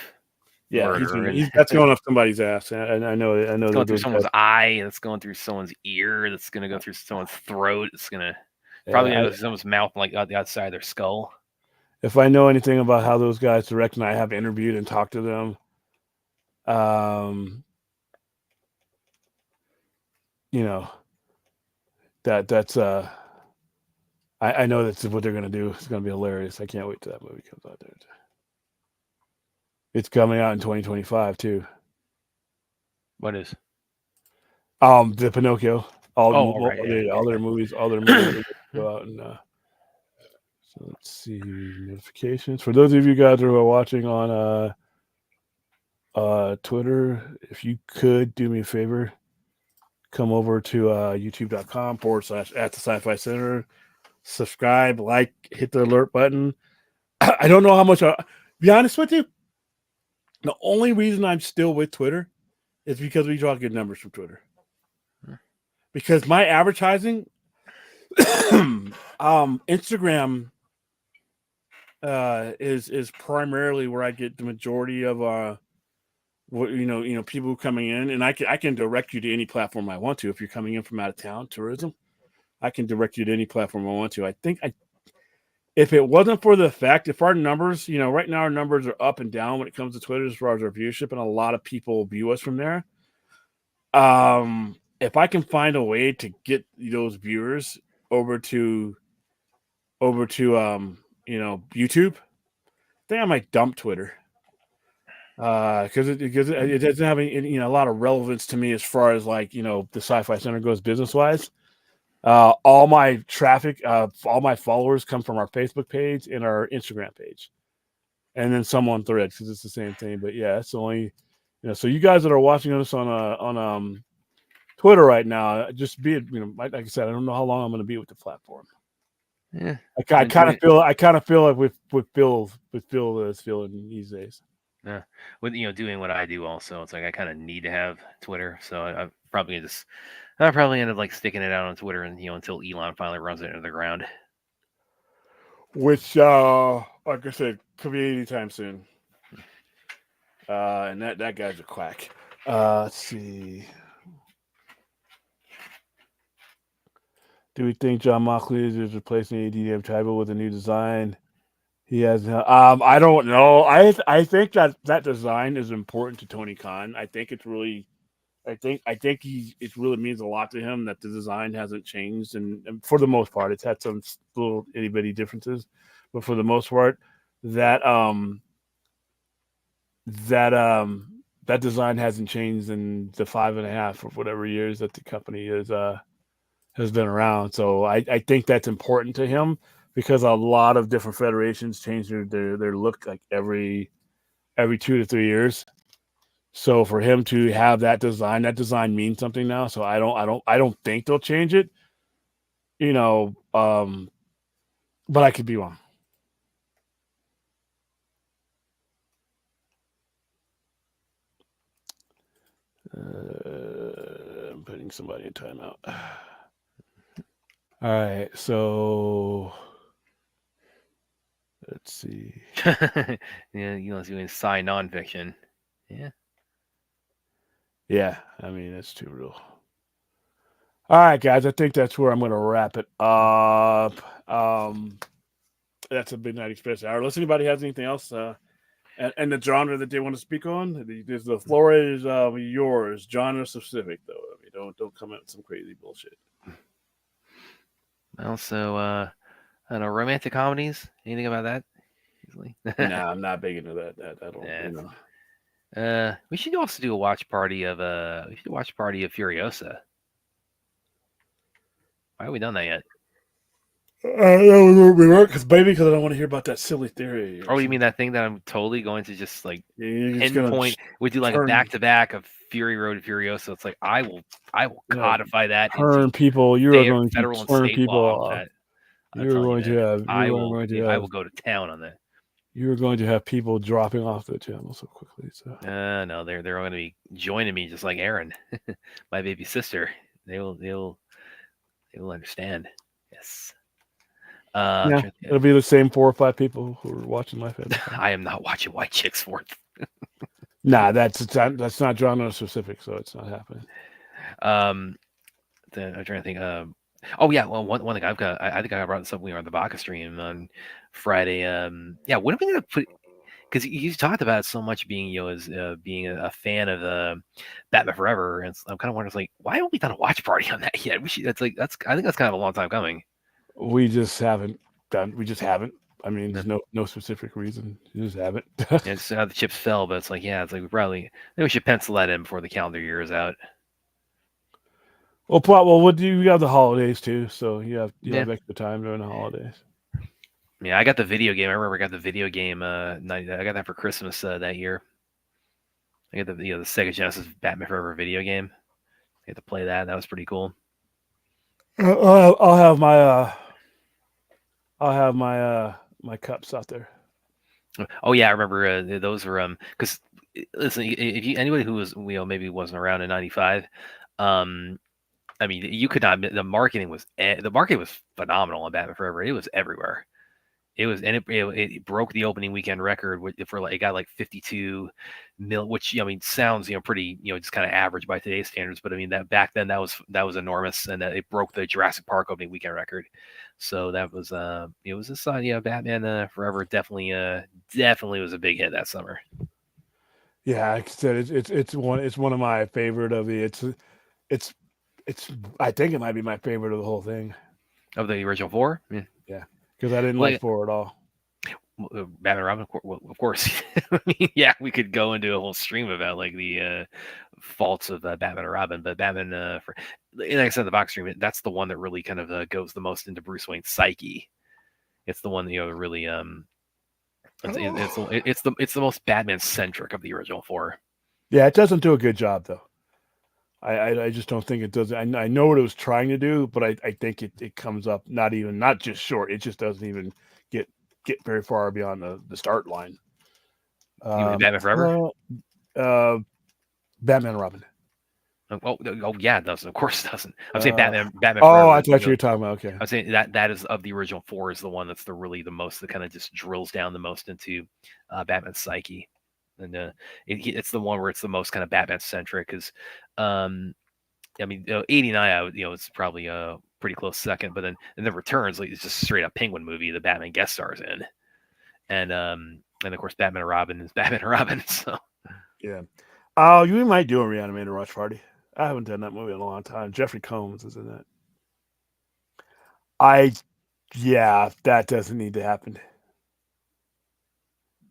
murder. That's going off somebody's ass. I know. It's going through someone's eye. It's going through someone's ear. That's going to go through someone's throat. It's going to probably go through someone's mouth, like the outside of their skull. If I know anything about how those guys direct, and I have interviewed and talked to them, that's I know that's what they're gonna do. It's gonna be hilarious. I can't wait till that movie comes out there. It's coming out in 2025 too. What is? The Pinocchio. All their movies go out and so let's see notifications. For those of you guys who are watching on Twitter, if you could do me a favor, come over to youtube.com/@the Sci-Fi Center. subscribe, like, hit the alert button. I don't know how much. Be honest with you, the only reason I'm still with Twitter is because we draw good numbers from Twitter. Because my advertising, Instagram is primarily where I get the majority of people coming in, and I can direct you to any platform I want to. If you're coming in from out of town, tourism, I can direct you to any platform I want to. If it wasn't for the fact, if our numbers, right now our numbers are up and down when it comes to Twitter as far as our viewership, and a lot of people view us from there. If I can find a way to get those viewers over to YouTube, I think I might dump Twitter. Because it doesn't have any, a lot of relevance to me as far as the Sci-Fi Center goes business wise. All my traffic, all my followers come from our Facebook page and our Instagram page, and then some on Threads because it's the same thing. But yeah, it's only, so you guys that are watching us on Twitter right now, just be it. Like I said, I don't know how long I'm going to be with the platform. Yeah, I kind of feel like with Bill is feeling these days. Yeah, with doing what I do also, it's like I kind of need to have Twitter, so I'll probably end up like sticking it out on Twitter and until Elon finally runs it into the ground. Which, like I said, could be anytime soon. And that guy's a quack. Let's see. Do we think John Moxley is replacing ADM Tribal with a new design? He has. I don't know. I think that design is important to Tony Khan. I think it's really. I think it really means a lot to him that the design hasn't changed, and for the most part, it's had some little itty bitty differences, but for the most part, that design hasn't changed in the 5.5 or whatever years that the company has been around. So I think that's important to him because a lot of different federations change their look like every 2 to 3 years. So for him to have that design means something now. So I don't think they'll change it. But I could be wrong. I'm putting somebody in timeout. All right, so let's see. Yeah, doing sci nonfiction. Yeah. Yeah, I mean that's too real. All right, guys, I think that's where I'm going to wrap it up. That's a Midnight Express hour. Unless anybody has anything else, and the genre that they want to speak on, the floor is yours. Genre specific, though. I mean, don't come out with some crazy bullshit. Also, I don't know, romantic comedies. Anything about that? Usually. Nah, I'm not big into that. I don't. We should also do a watch party of Furiosa. Why haven't we done that yet? Because I don't want to hear about that silly theory. Oh, you mean that thing that I'm totally going to just like pinpoint? We do like turn- a back-to-back of Fury Road and Furiosa. It's like I will codify that. Turn people. You are going to turn people off. I will go to town on that. You're going to have people dropping off the channel so quickly. So no, they're going to be joining me just like Aaron, my baby sister. They'll understand. Yes. It'll be the same 4 or 5 people who are watching my family. I am not watching White Chicks for it. Nah, that's not genre specific, so it's not happening. I'm trying to think. Oh yeah, well, one thing I think I brought this up when we were on the Baka stream on Friday. Yeah, when are we gonna put? Because you talked about it so much being as being a fan of Batman Forever, and I'm kind of wondering, like, why haven't we done a watch party on that yet? We should. I think that's kind of a long time coming. We just haven't done. We just haven't. I mean, there's no specific reason. You just haven't. It's how the chips fell, but it's like, yeah, it's like I think we should pencil that in before the calendar year is out. Well, what do you have the holidays too? So you have extra time during the holidays. Yeah, I got the video game. I remember I got the video game. I got that for Christmas that year. I got the Sega Genesis Batman Forever video game. I had to play that. That was pretty cool. I'll have my I'll have my my cups out there. Oh yeah, I remember those were because listen, if you anybody who was maybe wasn't around in '95, um, I mean you could not the marketing was phenomenal on Batman Forever. It was everywhere. It was and it broke the opening weekend record for like it got like 52 mil, which I mean sounds pretty just kind of average by today's standards, but I mean that back then that was enormous, and that it broke the Jurassic Park opening weekend record. So that was it was a Batman Forever definitely was a big hit that summer. Yeah, like I said, it's one of my favorite of the it's I think it might be my favorite of the whole thing. Of the original four, yeah, Because I didn't like 4 at all. Batman Robin, of course. I mean, yeah, we could go into a whole stream about like the faults of Batman and Robin, but Batman, like I said, the box stream, that's the one that really kind of goes the most into Bruce Wayne's psyche. It's the one that really it's the most Batman centric of the original four. Yeah, it doesn't do a good job though. I just don't think it does. I know what it was trying to do, but I think it comes up not just short. It just doesn't even get very far beyond the start line. Batman Forever? Batman and Robin. Oh yeah, it doesn't. Of course it doesn't. I'm saying Batman Oh, Forever. I thought you were talking about. Okay. I'm saying that is of the original four is the one that's the most that kind of just drills down the most into Batman's psyche. And it's the one where it's the most kind of Batman centric because I mean 89 it's probably a pretty close second, but then Returns, like it's just straight up Penguin movie the Batman guest stars in, and of course Batman and Robin is Batman and Robin. So yeah, oh, you might do a reanimated watch party. I haven't done that movie in a long time. Jeffrey Combs is in it. That doesn't need to happen.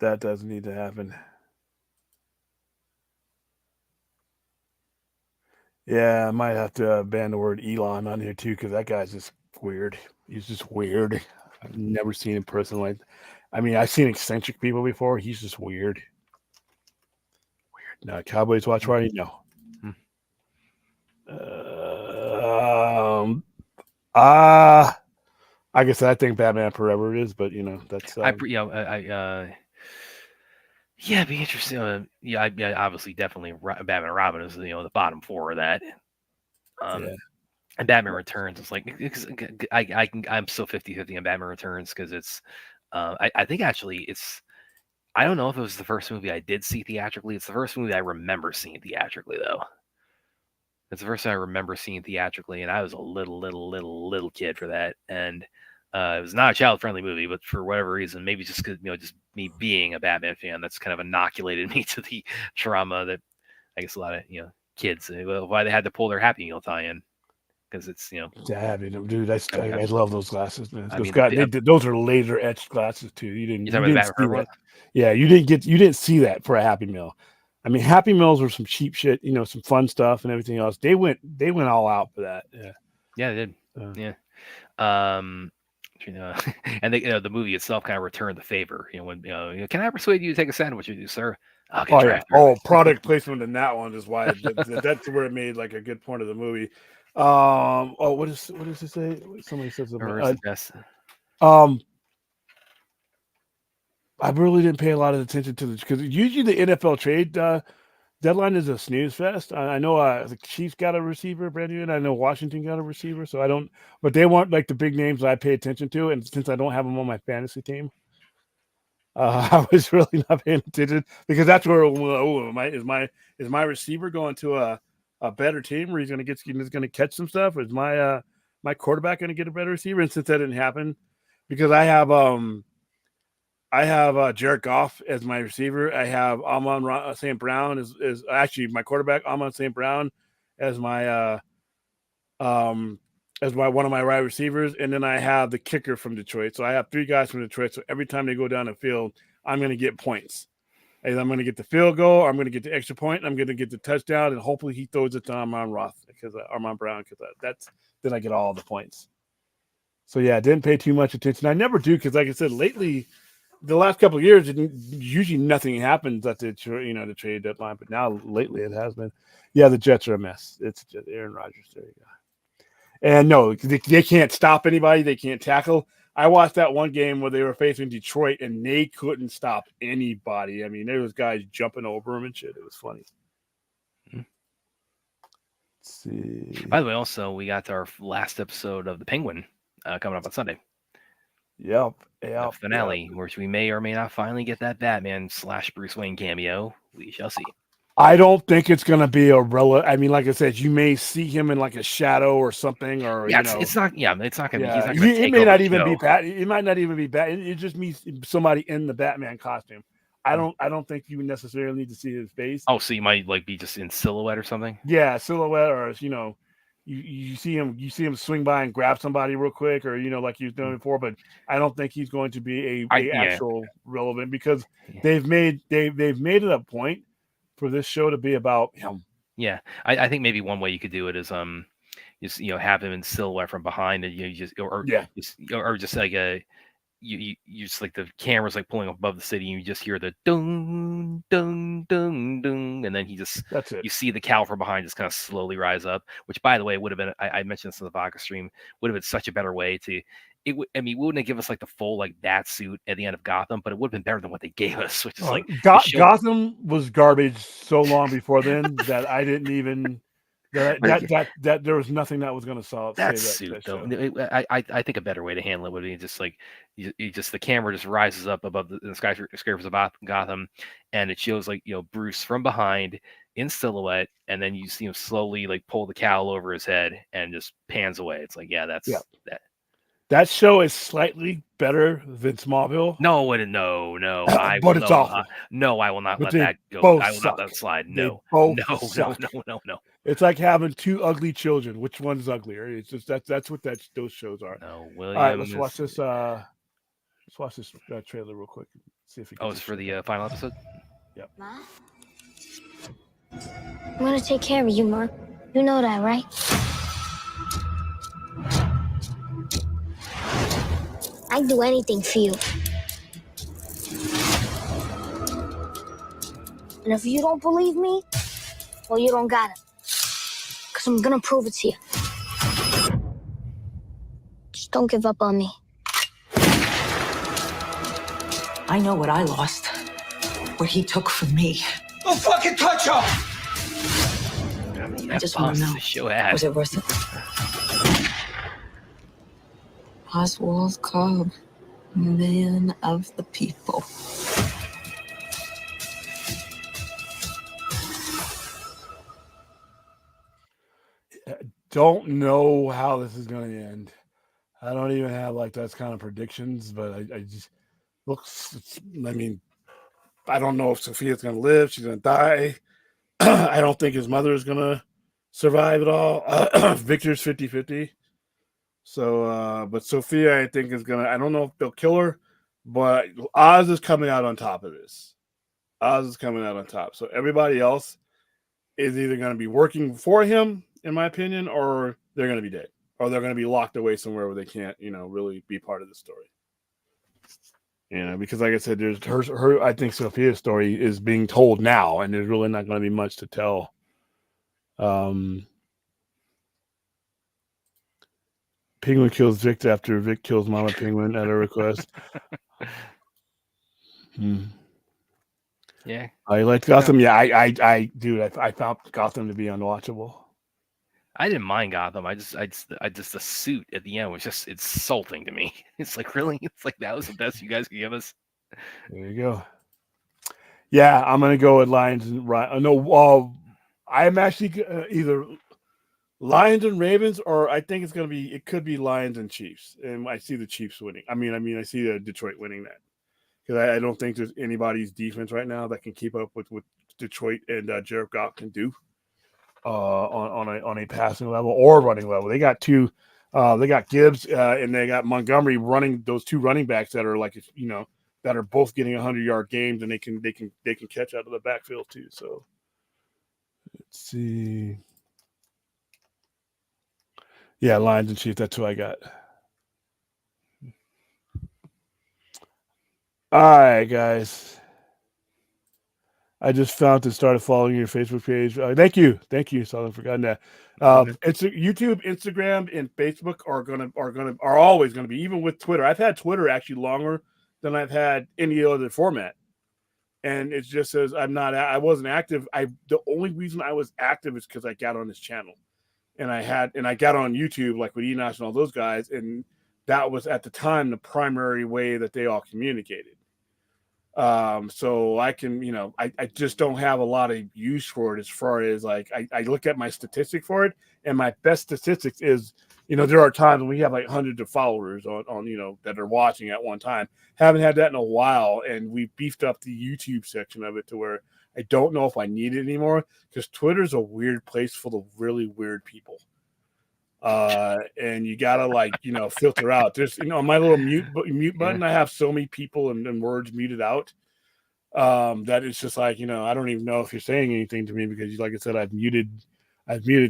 That doesn't need to happen. Yeah, I might have to ban the word Elon on here too, because that guy's just weird. He's just weird. I've never seen a person like. I mean, I've seen eccentric people before. He's just weird. No, Cowboys watch party? No. I guess I think Batman Forever is, but that's. Yeah, it'd be interesting. I obviously definitely Batman and Robin is the bottom four of that. And Batman Returns is like I'm still 50-50 on Batman Returns because it's I think actually it's I don't know if it was the first movie I did see theatrically. It's the first movie I remember seeing theatrically though. It's the first time I remember seeing theatrically, and I was a little kid for that, and it was not a child-friendly movie, but for whatever reason, maybe just because just me being a Batman fan, that's kind of inoculated me to the trauma that I guess a lot of kids why they had to pull their Happy Meal tie-in because it's Yeah, dude, I love those glasses, man. Those are laser etched glasses too. You didn't see that. Yeah, you didn't see that for a Happy Meal. I mean, Happy Meals were some cheap shit, some fun stuff and everything else. They went all out for that. Yeah, they did. Yeah. And the movie itself kind of returned the favor. When can I persuade you to take a sandwich with you, sir? Product placement in that one is why that's where it made like a good point of the movie. What does it say? Somebody says I really didn't pay a lot of attention to this because usually the NFL trade deadline is a snooze fest. I know the Chiefs got a receiver brand new, and I know Washington got a receiver. So I don't, but they weren't like the big names I pay attention to. And since I don't have them on my fantasy team, I was really not paying attention because that's where is my receiver going to a better team where he's going to catch some stuff? Is my quarterback going to get a better receiver? And since that didn't happen, because I have Jared Goff as my receiver. I have Amon St. Brown is actually my quarterback. Amon St. Brown as my one of my wide receivers, and then I have the kicker from Detroit. So I have 3 guys from Detroit. So every time they go down the field, I'm going to get points. And I'm going to get the field goal. I'm going to get the extra point. I'm going to get the touchdown, and hopefully he throws it to Amon Brown because then I get all the points. So yeah, I didn't pay too much attention. I never do because, like I said, lately. The last couple of years, usually nothing happens at the trade deadline, but now lately it has been. Yeah, the Jets are a mess. It's just Aaron Rodgers. There you go. And no, they can't stop anybody. They can't tackle. I watched that one game where they were facing Detroit and they couldn't stop anybody. I mean, there was guys jumping over them and shit. It was funny. Hmm. Let's see. By the way, also we got our last episode of The Penguin coming up on Sunday. Yep. The finale, which we may or may not finally get that Batman / Bruce Wayne cameo. We shall see. I don't think it's gonna be a I mean, like I said, you may see him in like a shadow or something, or Yeah, you know, it's not. Yeah, it's not gonna be. He's yeah, not gonna it take may over not the even be show. Bat. It might not even be Bat. It just means somebody in the Batman costume. I don't think you necessarily need to see his face. Oh, so you might like be just in silhouette or something. Yeah, silhouette, or you know, you see him swing by and grab somebody real quick, or you know, like he was doing before. But I don't think he's going to be a actual relevant, because they've made it a point for this show to be about him. Yeah, I think maybe one way you could do it is just have him in silhouette from behind, and you just or just like you just like the camera's like pulling above the city, and you just hear the dung dung dung dung, and then that's it. You see the cowl from behind just kind of slowly rise up. Which, by the way, would have been I mentioned this in the vodka stream, would have been such a better way to. I mean, wouldn't it give us like the full like bat suit at the end of Gotham, but it would have been better than what they gave us, which is like Gotham was garbage so long before then that I didn't even that there was nothing that was going to solve that suit though. I think a better way to handle it would be just like the camera just rises up above the skyscrapers of Gotham, and it shows like Bruce from behind in silhouette, and then you see him slowly like pull the cowl over his head and just pans away. It's like that. That show is slightly better than Smallville. No, but it's awful. No, I will not But let that go. I will not let that slide. No. No. It's like having two ugly children. Which one's uglier? It's just that's what those shows are. No, William. All right, let's watch this. Let's watch this trailer real quick. See if we can. Oh, it's for the final episode. Yep. Ma? I'm gonna take care of you, Ma. You know that, right? I'd do anything for you. And if you don't believe me, well, you don't got it. Because I'm gonna prove it to you. Just don't give up on me. I know what I lost. What he took from me. Don't fucking touch her! I just want to know, was it worth it? Oswald Cobb, man of the people. Don't know how this is going to end. I don't even have like those kind of predictions, but I just looks. I mean, I don't know if Sophia's going to live. She's going to die. I don't think his mother is going to survive at all. Victor's 50-50. So, but Sophia, I think, is going to, I don't know if they'll kill her, but Oz is coming out on top of this. Oz is coming out on top. So everybody else is either going to be working for him, in my opinion, or they're going to be dead, or they're going to be locked away somewhere where they can't, really be part of the story. Because like I said, there's her. I think Sophia's story is being told now, and there's really not going to be much to tell. Penguin kills Victor after Vic kills Mama Penguin at a request. Yeah, I like Gotham. Yeah, I found Gotham to be unwatchable. I didn't mind Gotham. I just the suit at the end was just insulting to me. It's like, really? It's like that was the best you guys could give us. There you go. Yeah, I'm gonna go with Lions and no. I'm actually either Lions and Ravens, or I think it could be Lions and Chiefs, and I see the Chiefs winning. I mean, I see Detroit winning that, because I don't think there's anybody's defense right now that can keep up with what Detroit and Jared Goff can do on a passing level or running level. They got two. They got Gibbs and they got Montgomery running, those two running backs that are like that are both getting 100-yard games, and they can catch out of the backfield too. So let's see. Yeah, Lions and Chiefs. That's who I got. All right, guys. I just found and started following your Facebook page. Thank you. So I've forgotten that. Okay. It's YouTube, Instagram, and Facebook are always gonna be. Even with Twitter, I've had Twitter actually longer than I've had any other format, and it just says I wasn't active. The only reason I was active is because I got on this channel, and I got on YouTube like with Enosh and all those guys, and that was at the time the primary way that they all communicated. So I can, I just don't have a lot of use for it as far as like I look at my statistic for it, and my best statistics is, there are times when we have like hundreds of followers on that are watching at one time. Haven't had that in a while, and we beefed up the YouTube section of it to where I don't know if I need it anymore, because Twitter's a weird place full of really weird people. And you gotta filter out. There's my little mute button. I have so many people and words muted out that it's just like I don't even know if you're saying anything to me, because like I said, I've muted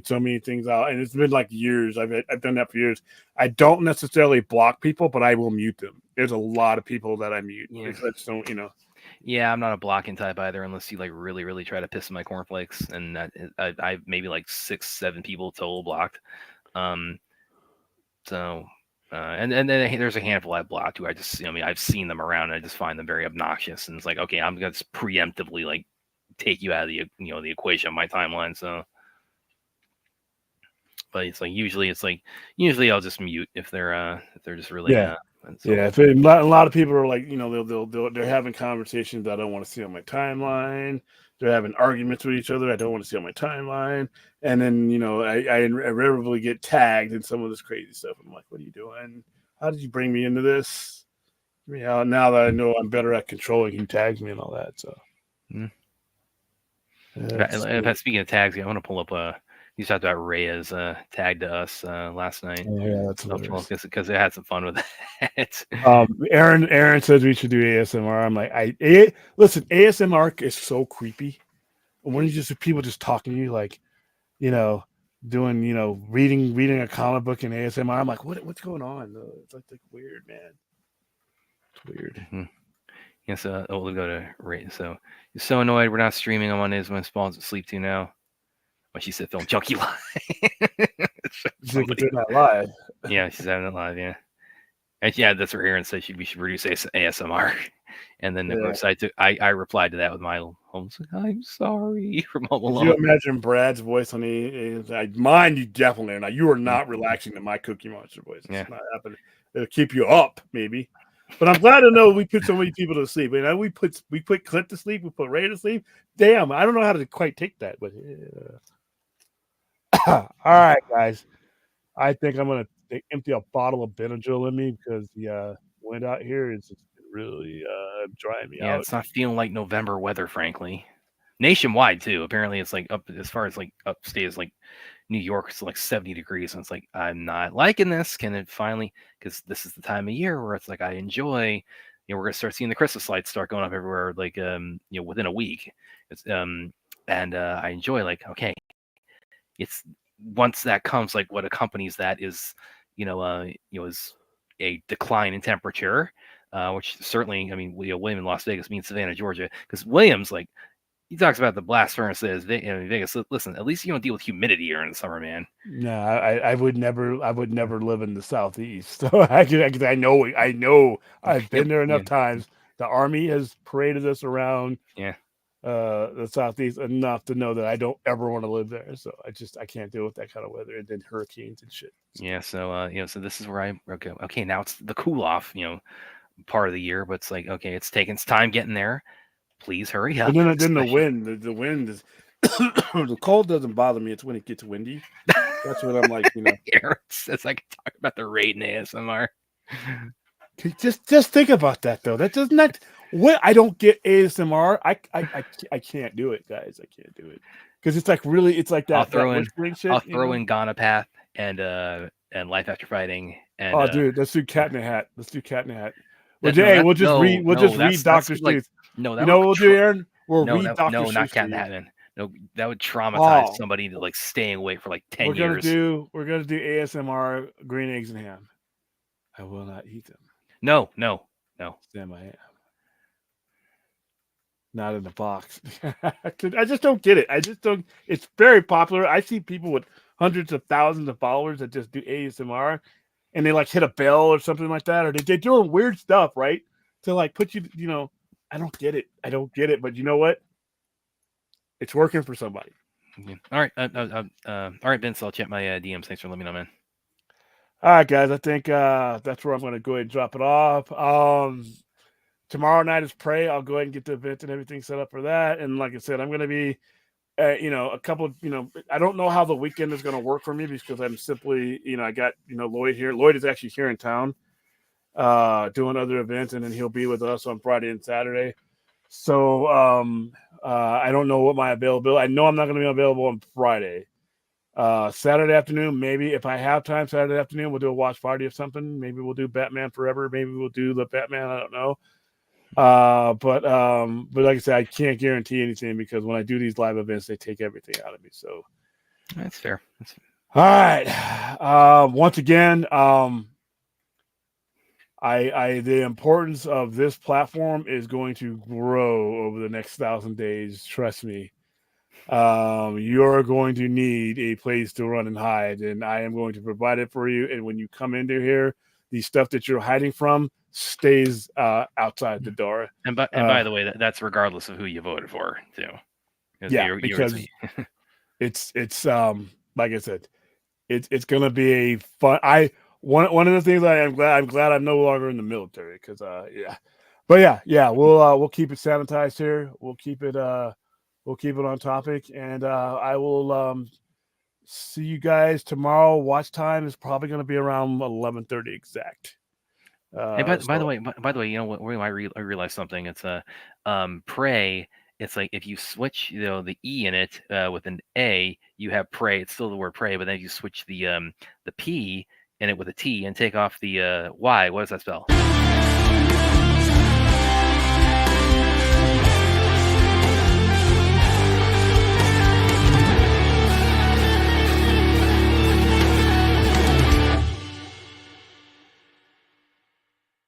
so many things out, and it's been like years. I've done that for years. I don't necessarily block people, but I will mute them. There's a lot of people that I mute because I just don't Yeah, I'm not a blocking type either, unless you like really, really try to piss my cornflakes, and I maybe like 6-7 people total blocked. And then there's a handful I blocked who I just, I've seen them around and I just find them very obnoxious, and it's like, okay, I'm gonna just preemptively like take you out of the the equation of my timeline. So, but it's like usually I'll just mute if they're just really If a lot of people are like they're having conversations I don't want to see on my timeline. They're having arguments with each other I don't want to see on my timeline. And then, I invariably get tagged in some of this crazy stuff. I'm like, what are you doing? How did you bring me into this? Now that I know I'm better at controlling who tags me and all that. So, speaking of tags, I want to pull up you talked about Rhea's tag to us last night. Oh, yeah, that's hilarious. Because I had some fun with it. Aaron says we should do ASMR. I'm like, listen, ASMR is so creepy. When you just people just talking to you, like, doing, reading a comic book in ASMR. I'm like, what's going on? It's like weird, man. It's weird. Mm-hmm. Yeah, so we'll go to Ray. So you're so annoyed we're not streaming on Mondays when Spawn's asleep to now. When she said film Junkie Live. Somebody not live. Yeah, she's having it live, yeah. And yeah, that's what Aaron said. We should produce ASMR. And then of course I replied to that with my home. I'm sorry from Home Alone. You imagine Brad's voice on mine? You definitely are not. You are not relaxing to my Cookie Monster voice. It's not happening. It'll keep you up, maybe. But I'm glad to know we put so many people to sleep. We put Clint to sleep. We put Ray to sleep. Damn, I don't know how to quite take that, but. All right, guys. I think I'm gonna empty a bottle of Benadryl in me because the wind out here is really drying me out. Yeah, it's not feeling like November weather, frankly. Nationwide too. Apparently, it's like up as far as like upstate is like New York. It's like 70 degrees, and it's like I'm not liking this. Can it finally? Because this is the time of year where it's like I enjoy. We're gonna start seeing the Christmas lights start going up everywhere. Like within a week. It's and I enjoy okay. It's once that comes, like what accompanies that is, is a decline in temperature, which certainly, William in Las Vegas means Savannah, Georgia, because Williams, like, he talks about the blast furnaces in Vegas. Listen, at least you don't deal with humidity here in the summer, man. No, I would never live in the Southeast. So I know I've been there enough times. The Army has paraded us around. Yeah. The Southeast enough to know that I don't ever want to live there. So I can't deal with that kind of weather, and then hurricanes and shit. Yeah. So so this is where okay. Now it's the cool off, part of the year, but it's like, okay, it's taking its time getting there. Please hurry up. And then the wind is the cold doesn't bother me. It's when it gets windy. That's what I'm like, Aaron says I can talk about the raid in ASMR. Just think about that though. That does not. What I don't get ASMR. I can't do it, guys. I can't do it because it's like really. It's like that. I'll throw in Gonapath and Life After Fighting. And dude, let's do Cat in the Hat. Let's do Cat in the Hat. We'll just read Dr. Seuss. No, that we'll do, Aaron. We'll read Dr. Seuss. No, not Cat in the Hat, man. No, that would traumatize somebody to like staying awake for like 10 years. We're gonna do ASMR green eggs and ham. I will not eat them. No. Stand my ham. Not in the box. I just don't get it. I just don't. It's very popular. I see people with hundreds of thousands of followers that just do ASMR, and they like hit a bell or something like that, or they're doing weird stuff, right? To like put you, I don't get it. I don't get it. But you know what? It's working for somebody. Yeah. All right. All right, Vince. I'll check my DMs. Thanks for letting me know, man. All right, guys. I think that's where I'm going to go ahead and drop it off. Tomorrow night is Prey. I'll go ahead and get the event and everything set up for that. And like I said, I'm going to be, a couple of, I don't know how the weekend is going to work for me because I'm simply, I got, Lloyd here. Lloyd is actually here in town doing other events, and then he'll be with us on Friday and Saturday. So I don't know what my availability. I know I'm not going to be available on Friday. Saturday afternoon, maybe if I have time, Saturday afternoon, we'll do a watch party or something. Maybe we'll do Batman Forever. Maybe we'll do the Batman. I don't know. But like I said, I can't guarantee anything because when I do these live events, they take everything out of me. So That's fair. all right. Once again, the importance of this platform is going to grow over the next 1,000 days. Trust me. You're going to need a place to run and hide, and I am going to provide it for you. And when you come into here, the stuff that you're hiding from stays outside the door. And by the way, that's regardless of who you voted for, too. Because it's like I said, it's gonna be a fun. One of the things I'm glad I'm no longer in the military because we'll keep it sanitized here. We'll keep it on topic, and I will see you guys tomorrow. Watch time is probably going to be around 11:30 exact. Hey, by the way, I realized something. It's Prey. It's like if you switch, the E in it with an A, you have Prey. It's still the word Prey, but then if you switch the P in it with a T and take off the Y, what does that spell?